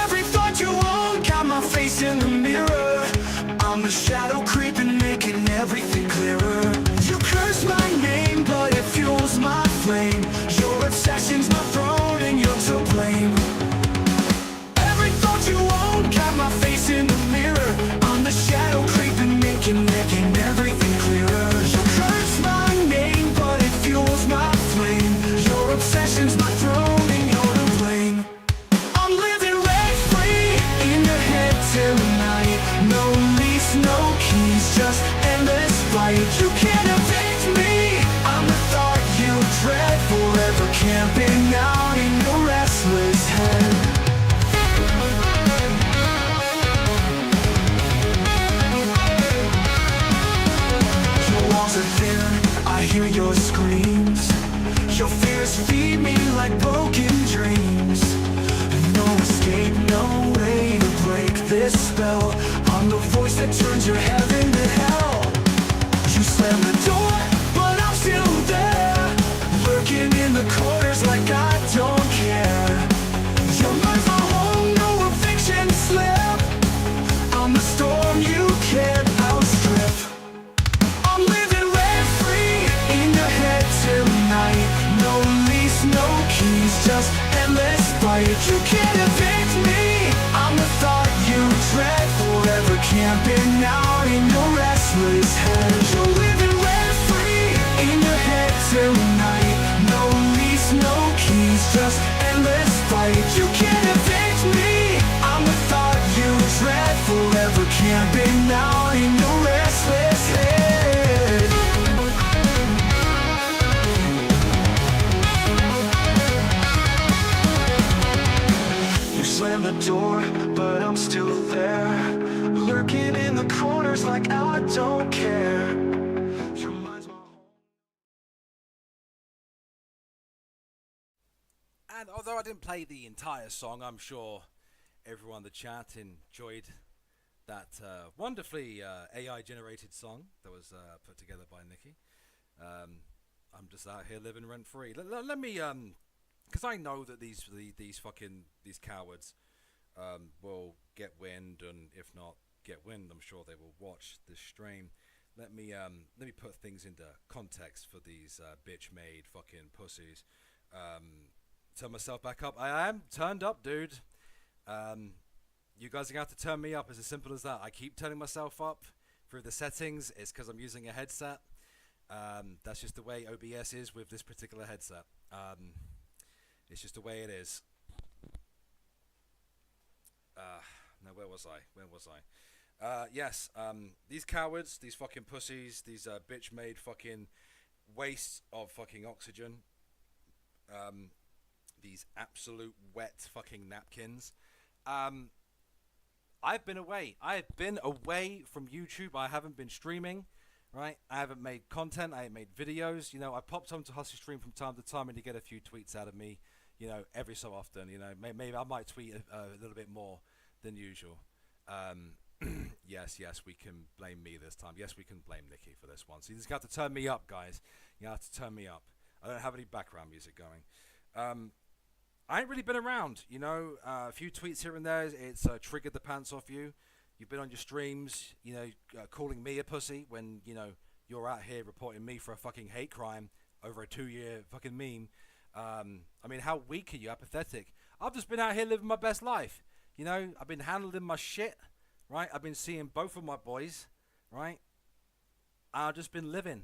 Every thought you own got my face in the mirror. I'm the shadow creeping, making everything clearer. You curse my name, but it fuels my flame. Your obsession's my throne, and you're to blame. Every thought you own got my face in the mirror. I'm the shadow creeping, making everything clearer. You curse my name, but it fuels my flame. Your obsession's my throne, and you're to blame. I'm living rent-free in your head tonight. No lease, no keys, just endless fight. You can't evict me. I'm the thought you dread, forever camping out in your restless head. Your walls are thin, I hear your screams. Your fears feed me like broken dreams. No escape, no way to break this spell. I'm the voice that turns your heaven to hell. You slam the door, but before, but I'm still there, lurking in the corners like I don't care. Your mind's my home. And although I didn't play the entire song, I'm sure everyone in the chat enjoyed that wonderfully AI-generated song that was put together by Nikki. I'm just out here living rent-free. Let me, because I know that these cowards will get wind, and if not get wind, I'm sure they will watch this stream. Let me put things into context for these bitch-made fucking pussies. Turn myself back up. I am turned up, dude. You guys are gonna have to turn me up. It's as simple as that. I keep turning myself up through the settings. It's because I'm using a headset. That's just the way OBS is with this particular headset. It's just the way it is. Now where was I? Yes. These cowards, these fucking pussies, these bitch-made fucking wastes of fucking oxygen. These absolute wet fucking napkins. I've been away. I've been away from YouTube. I haven't been streaming, right? I haven't made content. I haven't made videos. You know, I popped onto Hussy Stream from time to time and you get a few tweets out of me, you know, every so often. You know, maybe I might tweet a little bit more than usual. Yes, we can blame me this time. Yes, we can blame Nikki for this one. So you just got to turn me up, guys. You have to turn me up. I don't have any background music going. I ain't really been around, you know, a few tweets here and there, it's triggered the pants off you. You've been on your streams, you know, calling me a pussy when, you know, you're out here reporting me for a fucking hate crime over a 2-year fucking meme. I mean, how weak are you, apathetic? I've just been out here living my best life, you know, I've been handling my shit, right? I've been seeing both of my boys, right? I've just been living,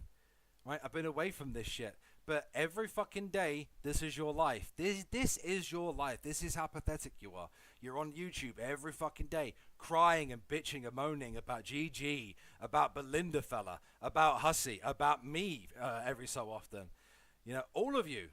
right? I've been away from this shit. But every fucking day, this is your life. This is your life. This is how pathetic you are. You're on YouTube every fucking day, crying and bitching and moaning about GG, about Belinda fella, about Hussy, about me every so often. You know, all of you.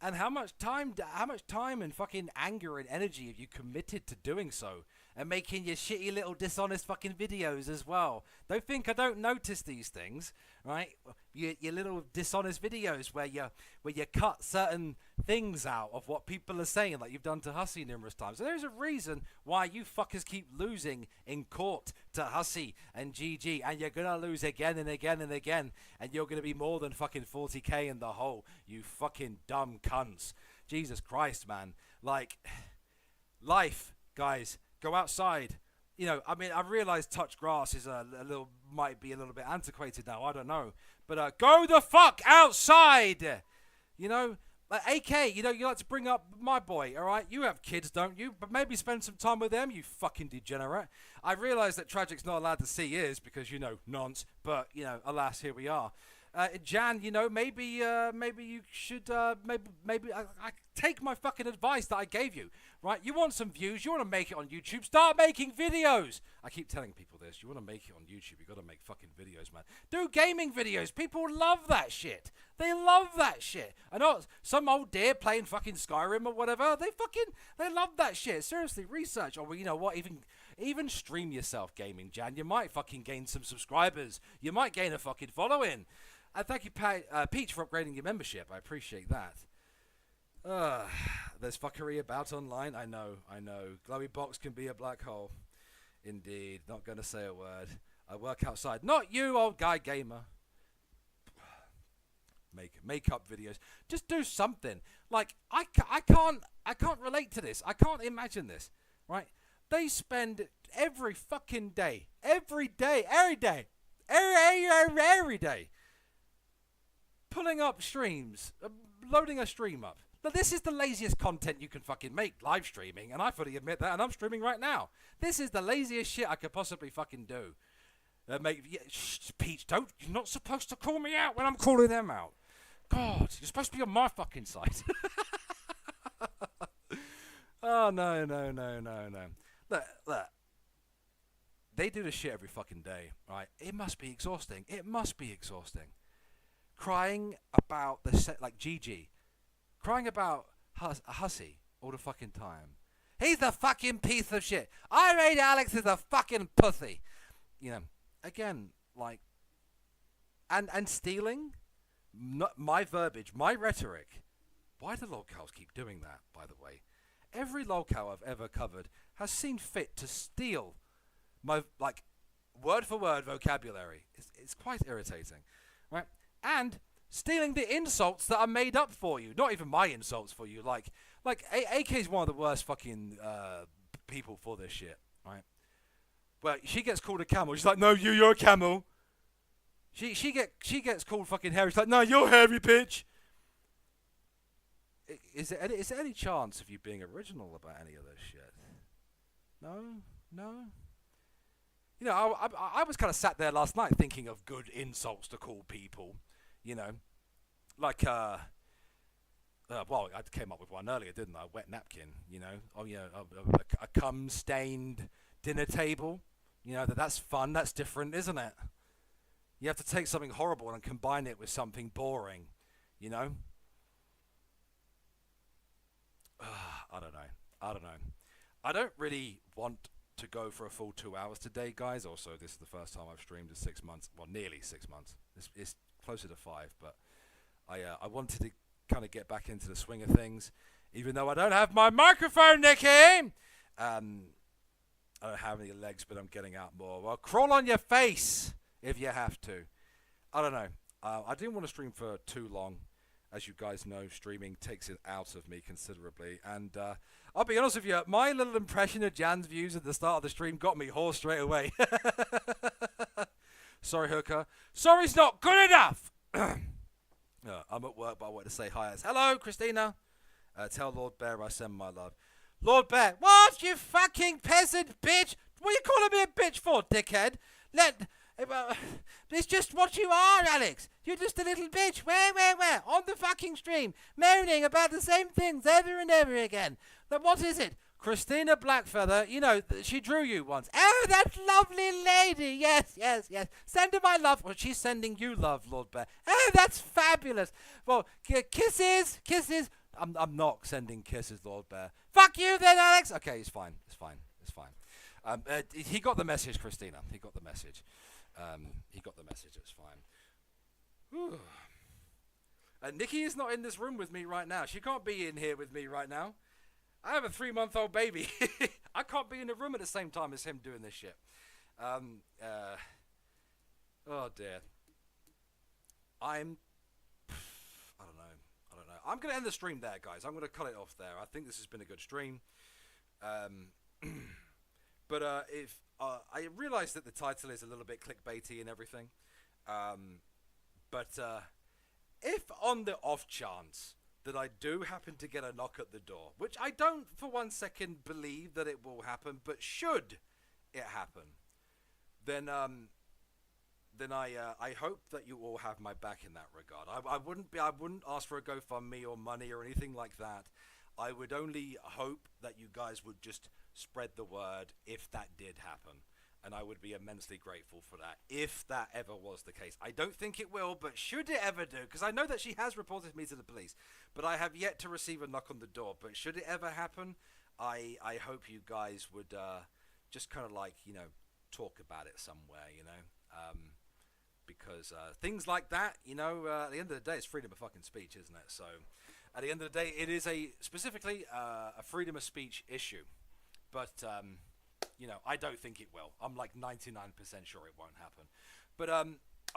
And how much time and fucking anger and energy have you committed to doing so? And making your shitty little dishonest fucking videos as well. Don't think I don't notice these things, right? Your little dishonest videos where you cut certain things out of what people are saying, like you've done to Hussy numerous times. So there's a reason why you fuckers keep losing in court to Hussy and GG, and you're gonna lose again and again and again, and you're gonna be more than fucking 40k in the hole, you fucking dumb cunts. Jesus Christ, man. Like, life, guys. Go outside. You know, I mean, I realize touch grass is might be a little bit antiquated now. I don't know. But go the fuck outside. You know, like AK, you know, you like to bring up my boy, all right? You have kids, don't you? But maybe spend some time with them, you fucking degenerate. I realize that Tragic's not allowed to see his because, you know, nonce. But, you know, alas, here we are. Jan, you know, maybe you should, maybe I take my fucking advice that I gave you, right? You want some views, you want to make it on YouTube, start making videos. I keep telling people this, you want to make it on YouTube, you got to make fucking videos, man. Do gaming videos, people love that shit. They love that shit. I know some old dear playing fucking Skyrim or whatever, they love that shit. Seriously, research, or you know what, even stream yourself gaming, Jan. You might fucking gain some subscribers. You might gain a fucking following. And thank you, Peach, for upgrading your membership. I appreciate that. There's fuckery about online. I know. Glowy box can be a black hole. Indeed. Not going to say a word. I work outside. Not you, old guy gamer. Make up videos. Just do something. Like, I can't relate to this. I can't imagine this. Right? They spend every fucking day. Every day. Pulling up streams, loading a stream up. But this is the laziest content you can fucking make, live streaming, and I fully admit that, and I'm streaming right now. This is the laziest shit I could possibly fucking do. Peach, you're not supposed to call me out when I'm calling them out. God, you're supposed to be on my fucking side. Oh, no. Look. They do this shit every fucking day, right? It must be exhausting. Crying about the set, like GG. Crying about Hussy all the fucking time. He's a fucking piece of shit. Irate Alex is a fucking pussy. You know, again, like, and stealing, my verbiage, my rhetoric. Why do lolcows keep doing that, by the way? Every lolcow I've ever covered has seen fit to steal my, like, word for word vocabulary. It's quite irritating, right? And stealing the insults that are made up for you. Not even my insults for you. Like AK is one of the worst fucking people for this shit, right? Well, she gets called a camel. She's like, no, you're a camel. She gets called fucking hairy. She's like, no, you're hairy, bitch. Is there any chance of you being original about any of this shit? No. You know, I was kind of sat there last night thinking of good insults to call people. You know, like well, I came up with one earlier, didn't I? Wet napkin. You know, oh yeah, a cum-stained dinner table. You know, that's fun. That's different, isn't it? You have to take something horrible and combine it with something boring. You know. I don't know. I don't really want to go for a full 2 hours today, guys. Also, this is the first time I've streamed in 6 months. Well, nearly 6 months. It's closer to 5, but I wanted to kind of get back into the swing of things, even though I don't have my microphone, Nikki. I don't have any legs, but I'm getting out more. Well, crawl on your face if you have to. I don't know. I didn't want to stream for too long. As you guys know, streaming takes it out of me considerably. And I'll be honest with you, my little impression of Jan's views at the start of the stream got me hoarse straight away. Sorry, Hooker. Sorry's not good enough! I'm at work, but I want to say hi. Hello, Christina. Tell Lord Bear I send my love. Lord Bear, what, you fucking peasant bitch? What are you calling me a bitch for, dickhead? It's just what you are, Alex. You're just a little bitch. Where? On the fucking stream, moaning about the same things over and over again. But what is it? Christina Blackfeather, you know, she drew you once. Oh, that lovely lady. Yes. Send her my love. Well, she's sending you love, Lord Bear. Oh, that's fabulous. Well, kisses. I'm not sending kisses, Lord Bear. Fuck you then, Alex. Okay, it's fine. He got the message, Christina. He got the message. It's fine. Nikki is not in this room with me right now. She can't be in here with me right now. I have a 3-month-old baby. I can't be in the room at the same time as him doing this shit. Oh dear. I don't know. I'm going to end the stream there, guys. I'm going to cut it off there. I think this has been a good stream. But if I realise that the title is a little bit clickbaity and everything. But if on the off chance that I do happen to get a knock at the door, which I don't for 1 second believe that it will happen, but should it happen, then I hope that you all have my back in that regard. I wouldn't ask for a GoFundMe or money or anything like that. I would only hope that you guys would just spread the word if that did happen. And I would be immensely grateful for that, if that ever was the case. I don't think it will, but should it ever do, because I know that she has reported me to the police, but I have yet to receive a knock on the door. But should it ever happen, I hope you guys would just kind of like, you know, talk about it somewhere, you know, because things like that, you know, at the end of the day, it's freedom of fucking speech, isn't it? So at the end of the day, it is specifically a freedom of speech issue, but you know, I don't think it will. I'm like 99% sure it won't happen. But I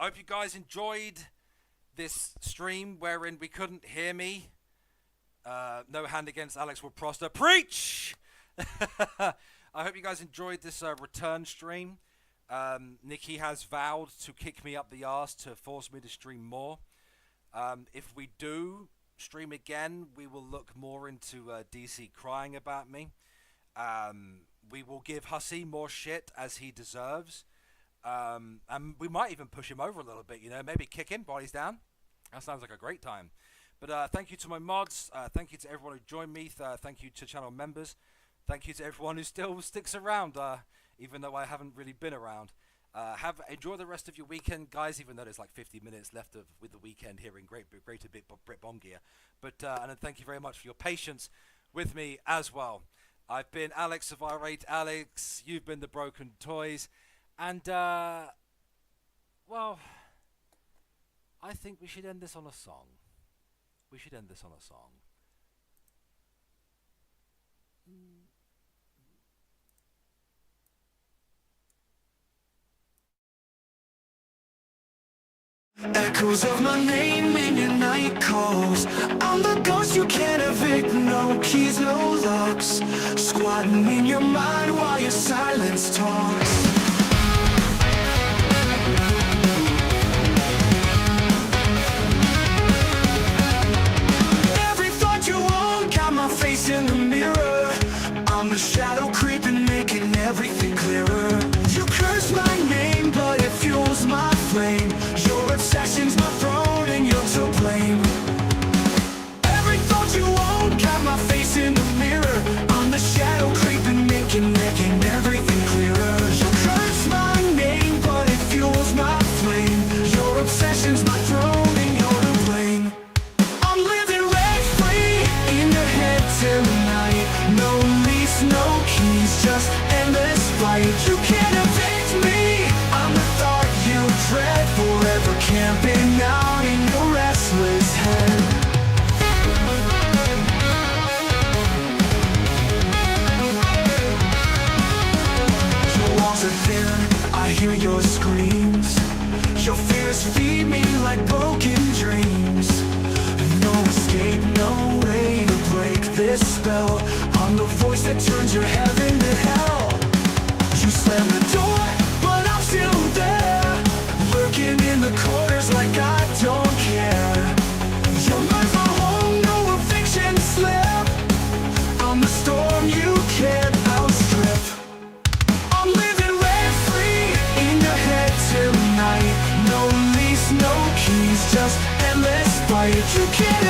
hope you guys enjoyed this stream wherein we couldn't hear me. No hand against Alex will prosper. Preach! I hope you guys enjoyed this return stream. Nikki has vowed to kick me up the arse to force me to stream more. If we do stream again, we will look more into DC crying about me. We will give Hussey more shit as he deserves. And we might even push him over a little bit, you know, maybe kick him while he's down. That sounds like a great time. But thank you to my mods. Thank you to everyone who joined me. Thank you to channel members. Thank you to everyone who still sticks around, even though I haven't really been around. Enjoy the rest of your weekend, guys, even though there's like 50 minutes left with the weekend here in Greater Brit Bomb Gear. But and thank you very much for your patience with me as well. I've been Alex of Irate. Alex, you've been the Broken Toys. And, well, I think we should end this on a song. We should end this on a song. Echoes of my name in your night calls. I'm the ghost you can't evict. No keys, no locks. Squatting in your mind while your silence talks. Every thought you own got my face in the mirror. I'm the shadow creeping, making everything clearer. You curse my name, but it fuels my flame. Your obsession's my throne and you're to blame. Every thought you own got my face in the mirror. I'm the shadow creeping, making everything clearer. You curse my name, but it fuels my flame. Your obsession's my throne and you're to blame. I'm living rent-free in your head tonight. No lease, no keys, just endless fight. You can't evict me. I'm the thought you dread, forever camping out in your restless head. Your walls are thin, I hear your screams. Your fears feed me like broken dreams. No escape, no way to break this spell. I'm the voice that turns your heaven to hell. You slam the door, but I'm still there, lurking in the corners like I don't care. You're my home, no eviction slip. I'm the storm you can't outstrip. I'm living rent-free in your head tonight. No lease, no keys, just endless fight. You can't